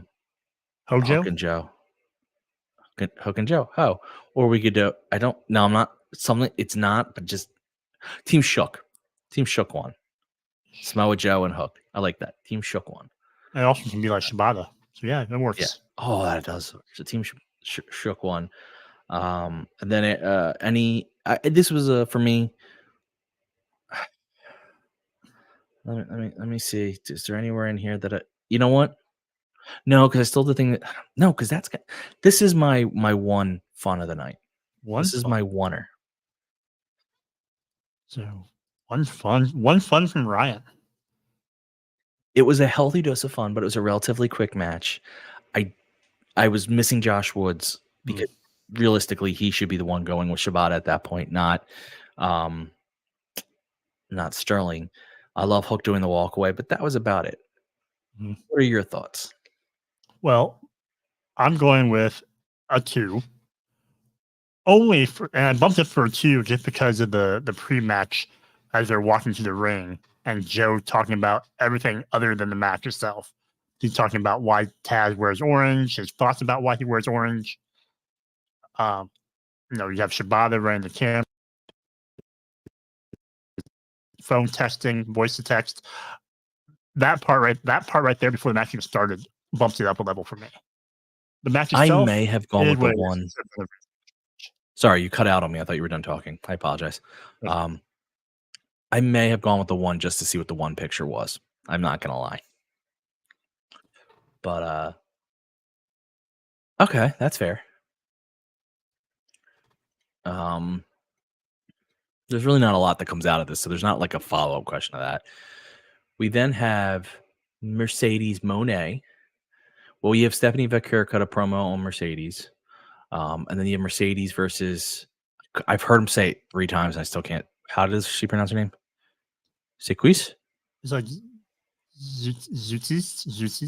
Hook and Joe. Hook and Joe. Ho. Or we could do I'm not something it's not, but just Team Shook. Team Shook won. Samoa Joe and Hook. I like that. Team Shook won. It also can be like Shibata. So yeah, that works. Yeah. Oh, that does. So Team Shook won. And then this was for me. Let me see. Is there anywhere in here that you know what? No, because I still the thing that no, because this is my one fun of the night. This is my oneer. So one fun from Ryan. It was a healthy dose of fun, but it was a relatively quick match. I was missing Josh Woods because realistically he should be the one going with Shibata at that point, not Sterling. I love Hook doing the walk away, but that was about it. Mm-hmm. What are your thoughts? Well, I'm going with a 2. And I bumped it for a 2 just because of the pre-match as they're walking to the ring and Joe talking about everything other than the match itself. He's talking about why Taz wears orange, his thoughts about why he wears orange. You have Shibata running the camera, phone texting, voice to text. That part right there before the match even started bumps it up a level for me. The match itself, I may have gone with the one. Sorry, you cut out on me. I thought you were done talking. I apologize. I may have gone with the one just to see what the one picture was. I'm not gonna lie. But okay, that's fair. There's really not a lot that comes out of this, so there's not like a follow-up question to that. We then have Mercedes Monet. Well, you have Stephanie Vaquer cut a promo on Mercedes. And then you have Mercedes versus, I've heard him say it 3 times and I still can't. How does she pronounce her name? Sequis? It's like Zeus. Zeus?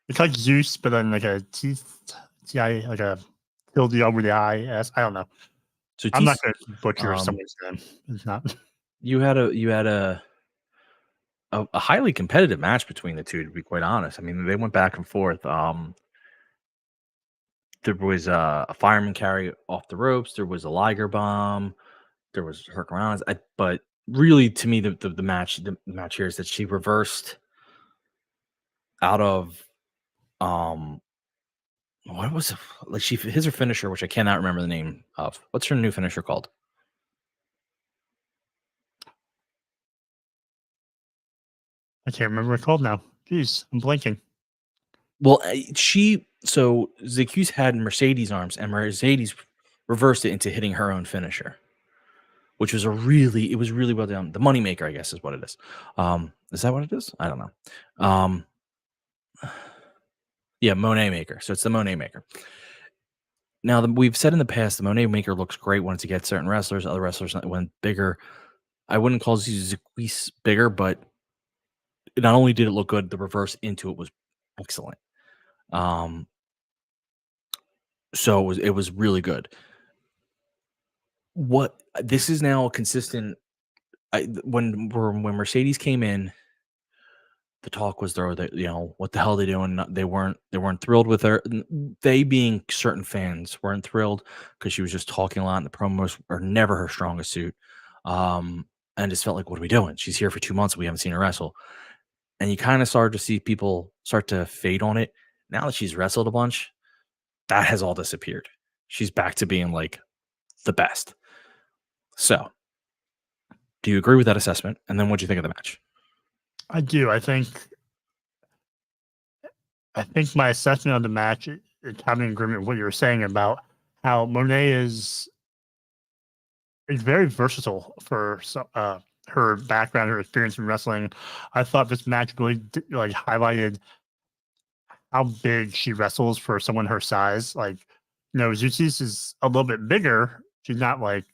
It's like Zeus, but then like a T-I, like a tilde over the I-S. I don't know. So I'm not going to butcher someone's name. It's not. You had a highly competitive match between the two, to be quite honest. I mean, they went back and forth. There was a fireman carry off the ropes. There was a Liger bomb. There was Hurricanrana. But really, to me, the match here is that she reversed out of what was it? Like his her finisher, which I cannot remember the name of. What's her new finisher called? I can't remember what it's called now. Jeez, I'm blanking. Well, Zeus had Mercedes arms, and Mercedes reversed it into hitting her own finisher, which was really well done. The Moneymaker, I guess, is what it is. Is that what it is? I don't know. Yeah, Monet Maker. So it's the Monet Maker. Now, we've said in the past, the Monet Maker looks great once it gets certain wrestlers. Other wrestlers went bigger. I wouldn't call Zeus bigger, but not only did it look good, the reverse into it was excellent. So it was really good. This is now consistent. When Mercedes came in, the talk was there that what the hell are they doing? They weren't thrilled with her. They being certain fans weren't thrilled because she was just talking a lot, and the promos are never her strongest suit. And just felt like, what are we doing? She's here for 2 months. We haven't seen her wrestle. And you kind of started to see people start to fade on it. Now that she's wrestled a bunch, that has all disappeared. She's back to being like the best. So, do you agree with that assessment? And then what do you think of the match? I do. I think my assessment of the match is kind of in agreement with what you were saying about how Monet is very versatile for her background, her experience in wrestling. I thought this match really highlighted how big she wrestles for someone her size. Like, Zeuxis is a little bit bigger. She's not like,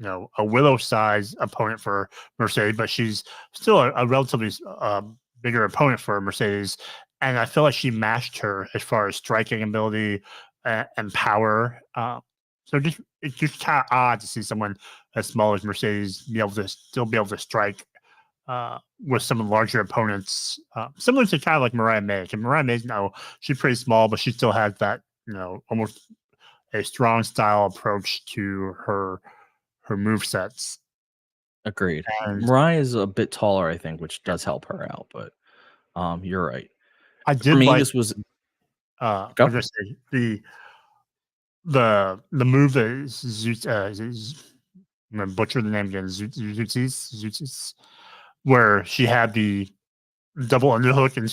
a Willow size opponent for Mercedes, but she's still a relatively bigger opponent for Mercedes. And I feel like she matched her as far as striking ability and power. So it's just kind of odd to see someone as small as Mercedes be able to strike with some of the larger opponents, similar to kind of like Mariah May. And Mariah May, she's pretty small, but she still has that, almost a strong style approach to her move sets. Agreed. Mariah is a bit taller, I think, which does help her out. But you're right. I did. For me, like, this was. I was gonna say the move that I'm gonna butcher the name again. Zeuxis, where she had the double underhook and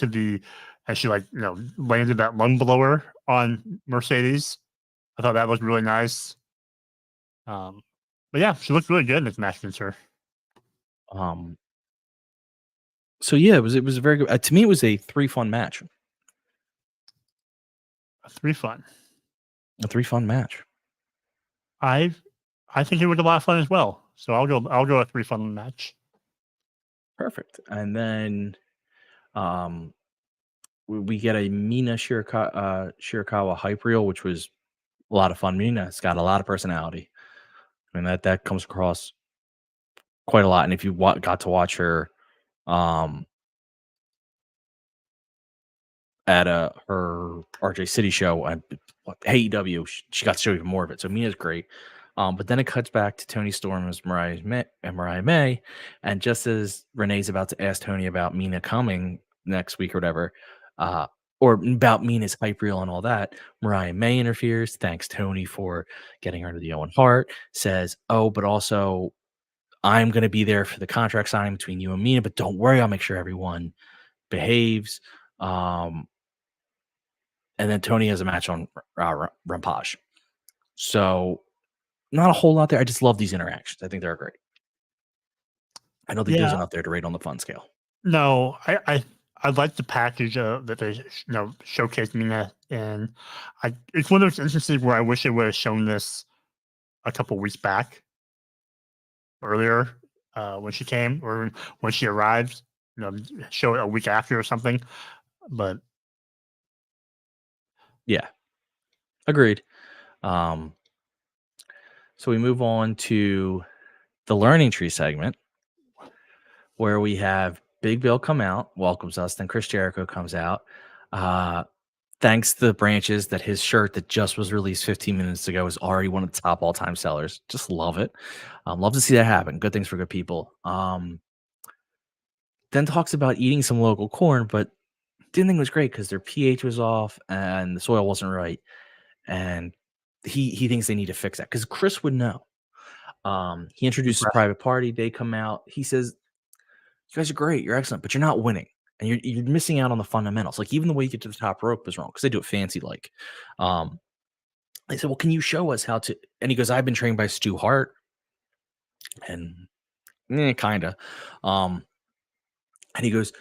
she landed that lung blower on Mercedes. I thought that looked really nice. But yeah, she looked really good in this match against her. So yeah, it was very good. To me, it was a 3 fun match. A 3 fun match. I think it was a lot of fun as well. So I'll go a 3 fun match. Perfect. And then we get a Mina Shirakawa hype reel, which was a lot of fun. Mina's got a lot of personality. I mean, that comes across quite a lot. And if you got to watch her at her RJ City show at AEW, she got to show even more of it. So Mina's great. But then it cuts back to Tony Storm as Mariah May. And just as Renee's about to ask Tony about Mina coming next week or whatever, or about Mina's hype reel and all that, Mariah May interferes, thanks Tony for getting her to the Owen Hart, says, oh, but also I'm going to be there for the contract signing between you and Mina, but don't worry, I'll make sure everyone behaves. And then Tony has a match on Rampage. So not a whole lot there. I just love these interactions. I think they're great. I don't think there's enough there to rate on the fun scale. No, I like the package that they showcased Mina in. It's one of those instances where I wish they would have shown this a couple weeks back, earlier, when she came or when she arrived. Show it a week after or something. But yeah, agreed. So we move on to the Learning Tree segment, where we have Big Bill come out, welcomes us. Then Chris Jericho comes out, thanks the branches that his shirt that just was released 15 minutes ago is already one of the top all-time sellers. Just love it. Love to see that happen. Good things for good people. Then talks about eating some local corn, but didn't think it was great because their pH was off and the soil wasn't right. And he thinks they need to fix that because Chris would know. He introduces Private Party. They come out. He says, you guys are great. You're excellent, but you're not winning. And you're missing out on the fundamentals. Like even the way you get to the top rope is wrong because they do it fancy like. They said, well, can you show us how to? And he goes, I've been trained by Stu Hart. And kind of. And he goes,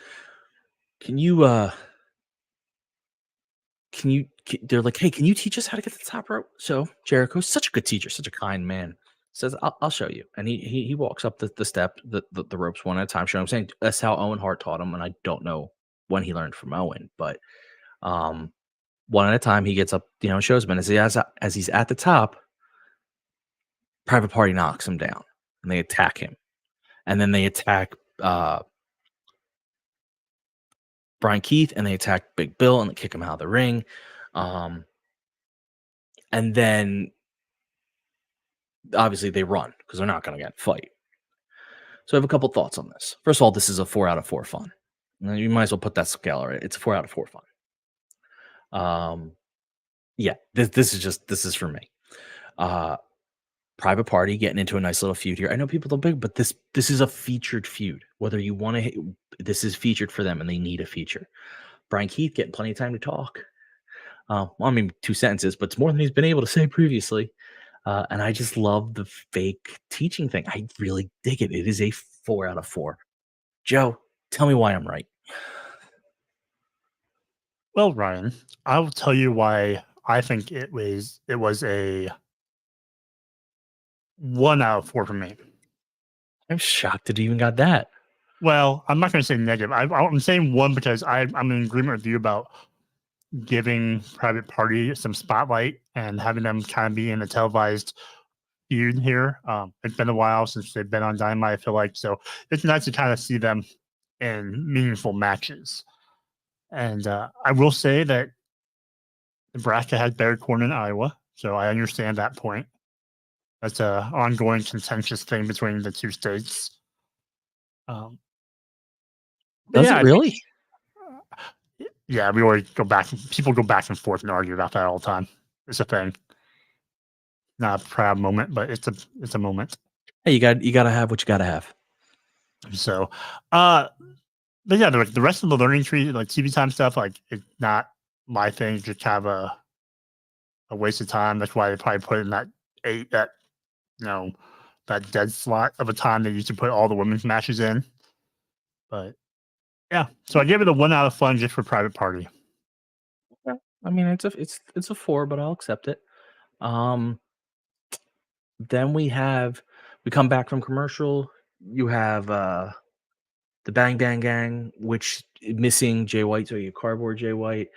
they're like, hey, can you teach us how to get to the top rope? So Jericho's such a good teacher, such a kind man, says, I'll show you. And he walks up the step, the ropes one at a time, showing him, saying that's how Owen Hart taught him. And I don't know when he learned from Owen, but one at a time he gets up, shows him. And as he's at the top, Private Party knocks him down and they attack him. And then they attack Brian Keith and they attack Big Bill and they kick him out of the ring. And then obviously they run because they're not going to get fight. So I have a couple thoughts on this. First of all, this is a 4 out of 4 fun. Now, you might as well put that scale right. It's a 4 out of 4 fun. Yeah, this is for me. Private Party getting into a nice little feud here. I know people don't big, but this is a featured feud. Whether you want to, this is featured for them, and they need a feature. Brian Keith getting plenty of time to talk. Well, I mean, 2 sentences, but it's more than he's been able to say previously. And I just love the fake teaching thing. I really dig it. It is a 4 out of 4. Joe, tell me why I'm right. Well, Ryan, I will tell you why I think it was a 1 out of 4 for me. I'm shocked that you even got that. Well, I'm not going to say negative. I'm saying 1 because I'm in agreement with you about giving Private Party some spotlight and having them kind of be in a televised feud here. It's been a while since they've been on Dynamite, I feel like. So it's nice to kind of see them in meaningful matches. And I will say that Nebraska has better corn than Iowa, so I understand that point. That's an ongoing contentious thing between the 2 states. Does it really? Yeah, we always go back. People go back and forth and argue about that all the time. It's a thing. Not a proud moment, but it's a moment. Hey, you got to have what you got to have. So, but yeah, the rest of the learning tree, like TV time stuff, like it's not my thing. It's just kind of a waste of time. That's why they probably put in that that dead slot of a time they used to put all the women's matches in. But yeah, so I gave it a 1 out of fun just for Private Party. Okay. I mean, it's a 4, but I'll accept it. Then we come back from commercial. You have the Bang Bang Gang, which missing Jay White, so you cardboard Jay White.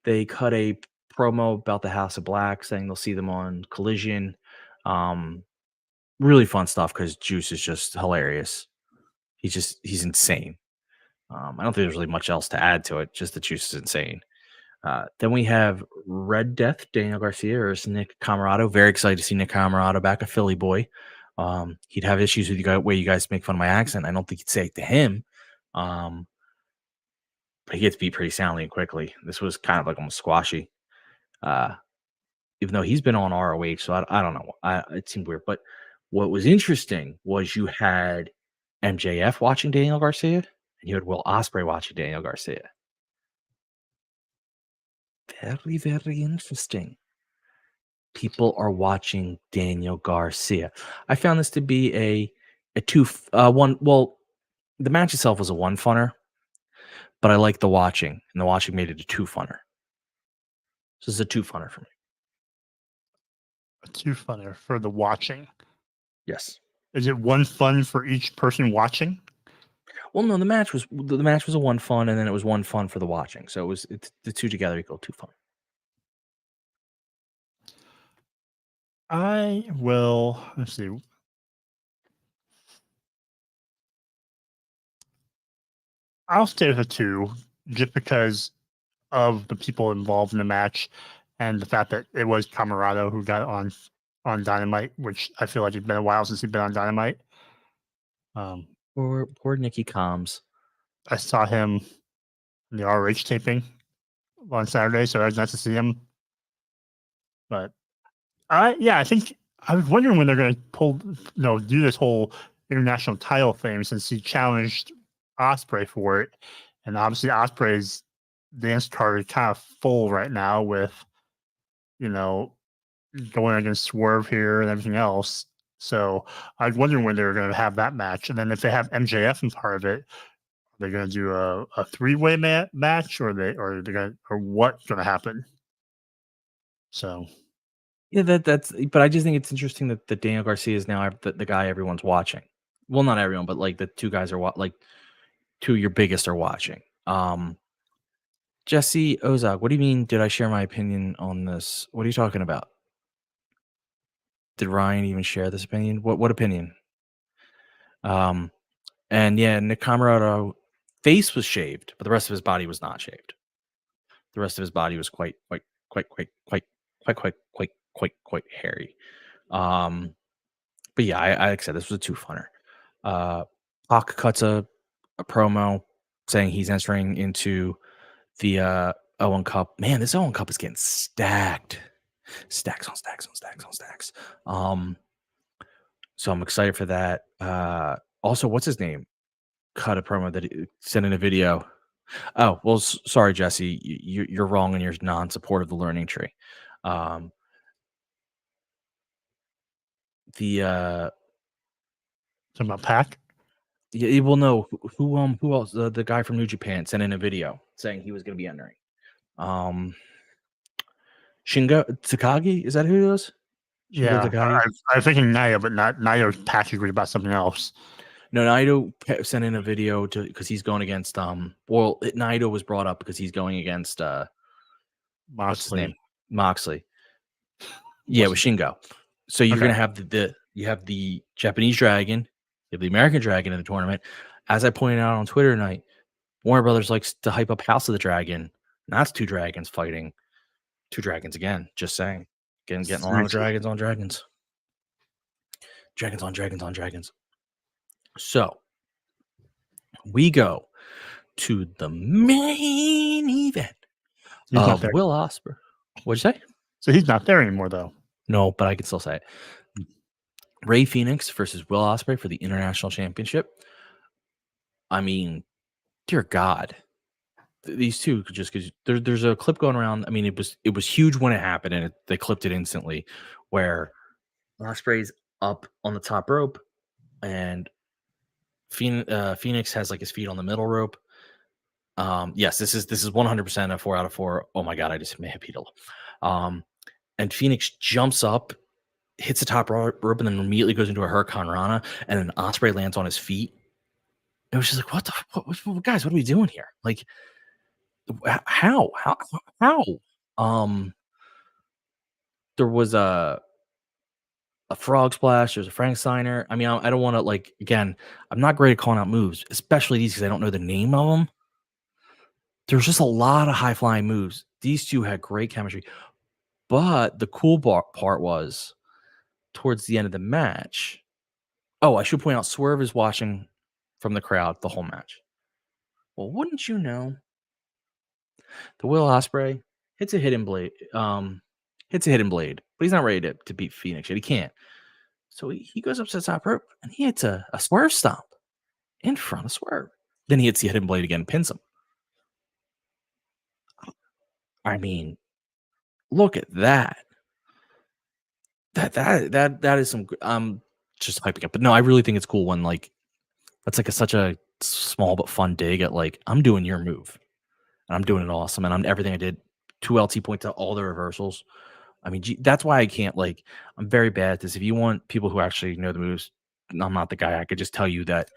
They cut a promo about the House of Black, saying they'll see them on Collision. Really fun stuff because Juice is just hilarious. He's insane. I don't think there's really much else to add to it. Just the Juice is insane. Then we have Red Death, Daniel Garcia versus Nick Camarado. Very excited to see Nick Camarado back, a Philly boy. He'd have issues with you guys, where you guys make fun of my accent. I don't think you'd say it to him. But he gets beat pretty soundly and quickly. This was kind of like almost squashy. Even though he's been on ROH, so I don't know. It seemed weird. But what was interesting was you had MJF watching Daniel Garcia, and you had Will Ospreay watching Daniel Garcia. Very, very interesting. People are watching Daniel Garcia. I found this to be a 2-1. Well, the match itself was a 1 funner, but I like the watching, and the watching made it a 2 funner. So this is a 2 funner for me. A 2 funner for the watching. Yes. Is it 1 fun for each person watching? Well, no, the match was a 1 fun, and then it was 1 fun for the watching. So it's the 2 together equal 2 fun. Let's see. I'll stay with a 2 just because of the people involved in the match and the fact that it was Camarado who got on Dynamite, which I feel like it's been a while since he's been on Dynamite. Poor Nicky Combs. I saw him in the ROH taping on Saturday, so it was nice to see him. But I think I was wondering when they're going to do this whole international title thing, since he challenged Ospreay for it, and obviously Ospreay's dance card is kind of full right now with, going against Swerve here and everything else. So I was wondering when they were going to have that match, and then if they have MJF in part of it, are they going to do a 3-way match, or what's going to happen? So. Yeah, that's. But I just think it's interesting that Daniel Garcia is now the guy everyone's watching. Well, not everyone, but like the 2 guys are 2 of your biggest are watching. Jesse Ozog, what do you mean? Did I share my opinion on this? What are you talking about? Did Ryan even share this opinion? What opinion? And yeah, Nick Camarado face was shaved, but the rest of his body was not shaved. The rest of his body was quite hairy. But yeah, I like I said, this was a two-funner. Pac cuts a promo saying he's entering into the Owen Cup. Man, this Owen Cup is getting stacked. Stacks on stacks on stacks on stacks. So I'm excited for that. Also, what's his name? Cut a promo that he sent in a video. Oh, well, sorry, Jesse. You're wrong in your non-support of the learning tree. Talking about Pac? Yeah, well, no. Who else? The guy from New Japan sent in a video saying he was going to be entering. Shingo Takagi, is that who it was? Yeah, I was thinking Naito, but not Naito's Pac agreed about something else. No, Naito sent in a video because he's going against Naito was brought up because he's going against what's his name? Moxley. Yeah, with Shingo. So you're gonna have the Japanese Dragon, you have the American Dragon in the tournament. As I pointed out on Twitter tonight, Warner Brothers likes to hype up House of the Dragon. And that's two dragons fighting. Two dragons again. Just saying. Getting a lot of dragons on dragons. Dragons on dragons on dragons. So we go to the main event of Will Ospreay. What'd you say? So he's not there anymore, though. No, but I can still say it. Rey Fenix versus Will Ospreay for the International Championship. I mean, dear God, these two just because there's a clip going around. I mean, it was huge when it happened, and they clipped it instantly, where Ospreay's up on the top rope, and Phoenix has like his feet on the middle rope. Yes, this is 100% a 4 out of 4. Oh my God, I just may have Beetle. And Phoenix jumps up, hits the top rope, and then immediately goes into a Hurricane Rana, and then Ospreay lands on his feet. It was just like, what guys, what are we doing here? Like, how? There was a frog splash. There's a Frankensteiner. I mean, I don't want to, like, again, I'm not great at calling out moves, especially these because I don't know the name of them. There's just a lot of high flying moves. These two had great chemistry. But the cool part was towards the end of the match. Oh, I should point out, Swerve is watching from the crowd the whole match. Well, wouldn't you know? The Will Ospreay hits a hidden blade. But he's not ready to beat Phoenix yet. He can't. So he goes up to the top rope and he hits a Swerve stomp in front of Swerve. Then he hits the hidden blade again, pins him. I mean, look at that. That is some. I'm just hyping up, but no, I really think it's cool when like that's like such a small but fun dig at like I'm doing your move, and I'm doing it awesome, and I'm everything I did. 2 LT points to all the reversals. I mean, that's why I can't like. I'm very bad at this. If you want people who actually know the moves, I'm not the guy. I could just tell you that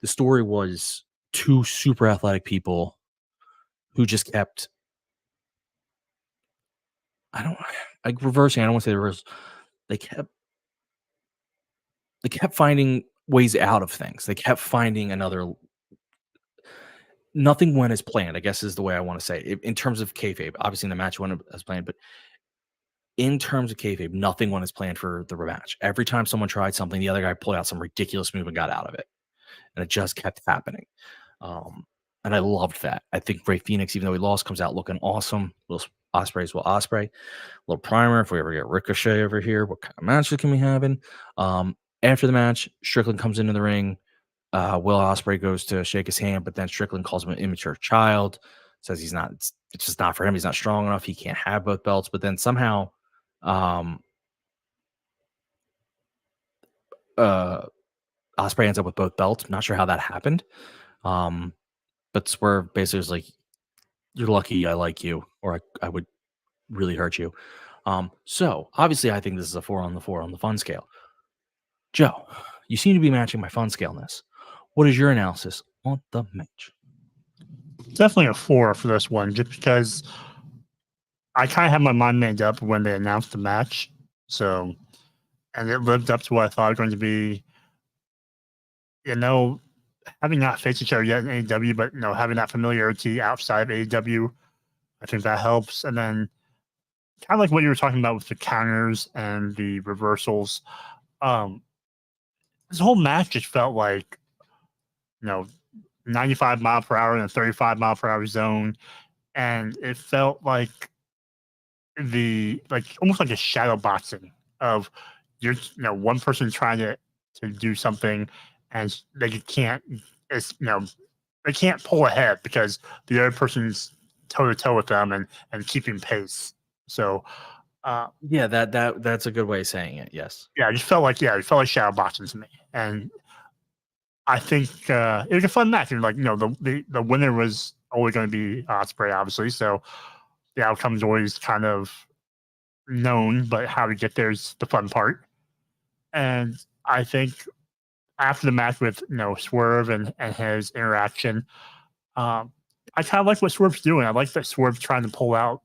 the story was 2 super athletic people who just kept. Reversing. I don't want to say the reverse. They kept finding ways out of things. They kept finding another. Nothing went as planned, I guess is the way I want to say it. In terms of kayfabe. Obviously, in the match went as planned, but in terms of kayfabe, nothing went as planned for the rematch. Every time someone tried something, the other guy pulled out some ridiculous move and got out of it, and it just kept happening. And I loved that. I think Rey Fenix, even though he lost, comes out looking awesome. Ospreay's Will Ospreay. A little primer if we ever get Ricochet over here. What kind of matches can we have in? After the match, Strickland comes into the ring. Will Ospreay goes to shake his hand, but then Strickland calls him an immature child. Says he's not. It's just not for him. He's not strong enough. He can't have both belts. But then somehow, Ospreay ends up with both belts. Not sure how that happened. But Swerve basically was like, "You're lucky I like you, or I would really hurt you." So obviously I think this is a 4 on the fun scale. Joe, you seem to be matching my fun scale in this. What is your analysis on the match? Definitely a 4 for this one, just because I kind of had my mind made up when they announced the match. So, and it lived up to what I thought it was going to be. You know, having not faced each other yet in AEW, but having that familiarity outside of AEW, I think that helps. And then, kind of like what you were talking about with the counters and the reversals, this whole match just felt like, 95 mile per hour in a 35 mile per hour zone, and it felt like almost like a shadow boxing of one person trying to do something, and they can't they can't pull ahead because the other person's toe to toe with them and keeping pace. So yeah, that's a good way of saying it. Yes. Yeah, it felt like shadow boxing to me, and I think it was a fun match. And the winner was always going to be Ospreay, obviously. So the outcome's always kind of known, but how to get there is the fun part. And I think after the match with Swerve and his interaction, I kind of like what Swerve's doing. I like that Swerve's trying to pull out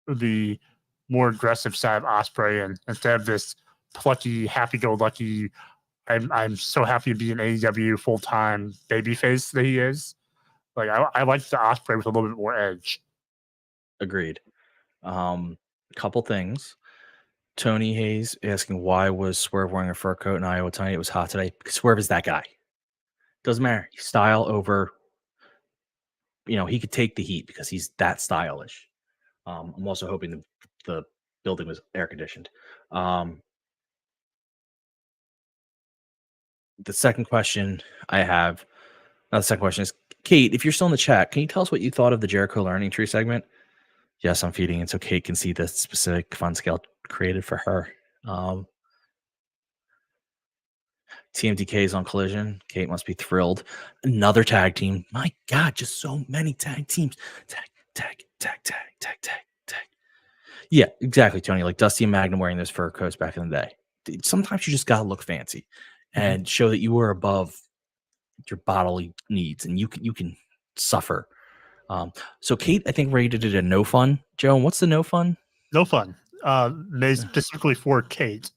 the more aggressive side of Ospreay, and instead of this plucky, happy-go-lucky, I'm so happy to be an AEW full-time babyface that he is. Like I like the Ospreay with a little bit more edge. Agreed. Couple things. Tony Hayes asking why was Swerve wearing a fur coat in Iowa tonight? It was hot today. Because Swerve is that guy. Doesn't matter. Style over. He could take the heat because he's that stylish. I'm also hoping the building was air conditioned. The second question I have, the second question is, Kate, if you're still in the chat, can you tell us what you thought of the Jericho Learning Tree segment? Yes, I'm feeding it so Kate can see the specific fun scale created for her. TMDK is on Collision. Kate must be thrilled. Another tag team. My God, just so many tag teams. Tag. Yeah, exactly, Tony. Like Dusty and Magnum wearing those fur coats back in the day. Sometimes you just gotta look fancy and show that you were above your bodily needs, and you can suffer. So Kate, I think, rated it a no fun. Joe, what's the no fun? No fun. Made specifically for Kate.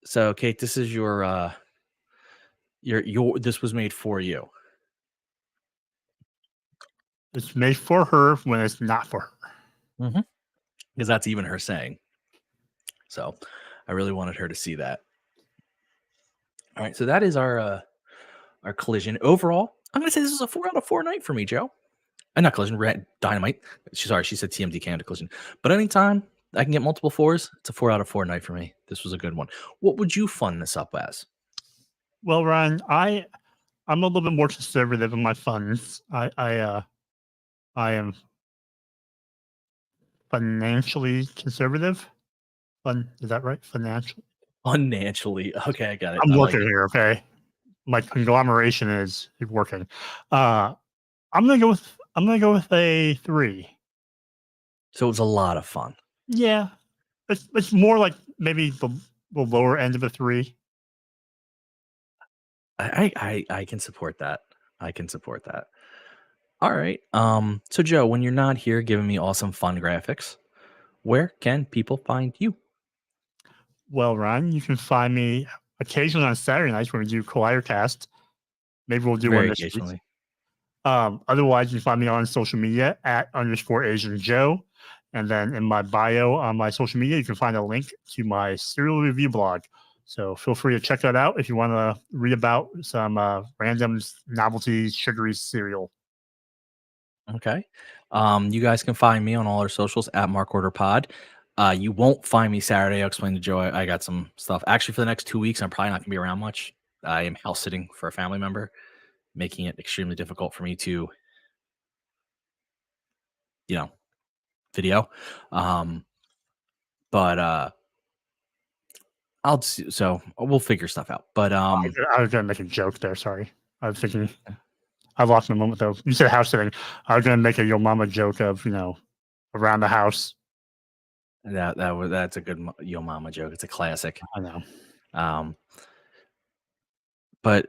So Kate, this is your this was made for you. It's made for her when it's not for her. Because that's even her saying. So I really wanted her to see that. All right, so that is our Collision. Overall, I'm going to say this is a 4 out of 4 night for me, Joe. Not Collision, Dynamite. She said TMDK under Collision. But anytime I can get multiple 4s, it's a 4 out of 4 night for me. This was a good one. What would you fun this up as? Well, Ryan, I'm a little bit more conservative in my funds. I am financially conservative. Is that right? Financially. Okay, I got it. I'm working here, okay? My conglomeration is working. I'm gonna go with a 3. So it was a lot of fun. Yeah. It's more like maybe the lower end of a 3. I can support that. All right. So Joe, when you're not here giving me awesome fun graphics, where can people find you? Well, Ryan, you can find me occasionally on Saturday nights when we do Collider Cast. Maybe we'll do one this week. Otherwise, you can find me on social media at _Asian Joe. And then in my bio on my social media, you can find a link to my cereal review blog. So feel free to check that out if you want to read about some random novelty sugary cereal. Okay. You guys can find me on all our socials at MarkOrderPod. You won't find me Saturday. I'll explain to Joe. I got some stuff. Actually, for the next 2 weeks, I'm probably not going to be around much. I am house sitting for a family member, making it extremely difficult for me to, video. But we'll figure stuff out. But I was going to make a joke there. Sorry. I was thinking I lost my moment though. You said house sitting. I was going to make a Yo Mama joke of, around the house. That's a good Yo Mama joke. It's a classic. I know. But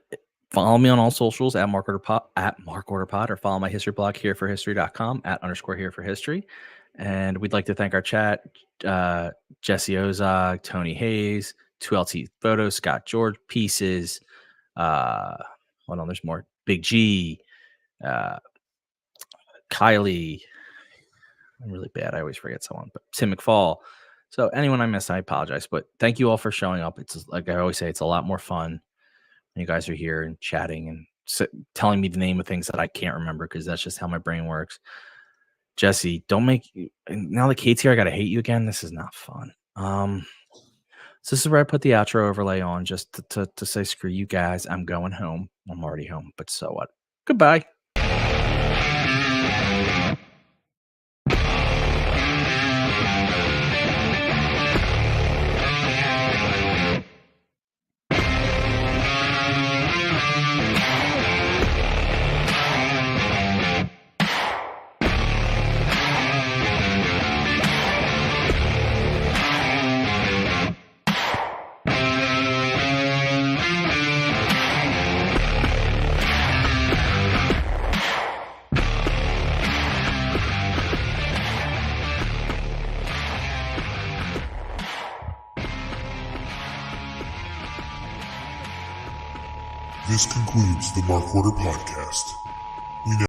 follow me on all socials at MarkOrderPod, or follow my history blog hereforhistory.com at _hereforhistory. And we'd like to thank our chat, Jesse Ozog, Tony Hayes, 2LT Photos, Scott George, Pieces. Hold on, there's more. Big G, Kylie. I'm really bad. I always forget someone. But Tim McFall, So anyone I miss, I apologize. But thank you all for showing up. It's like I always say, it's a lot more fun when you guys are here and chatting and telling me the name of things that I can't remember because that's just how my brain works. Jesse, don't make now that Kate's here, I gotta hate you again. This is not fun. So this is where I put the outro overlay on just to say screw you guys. I'm going home. I'm already home, but so what? Goodbye. This concludes the Mark Order Podcast.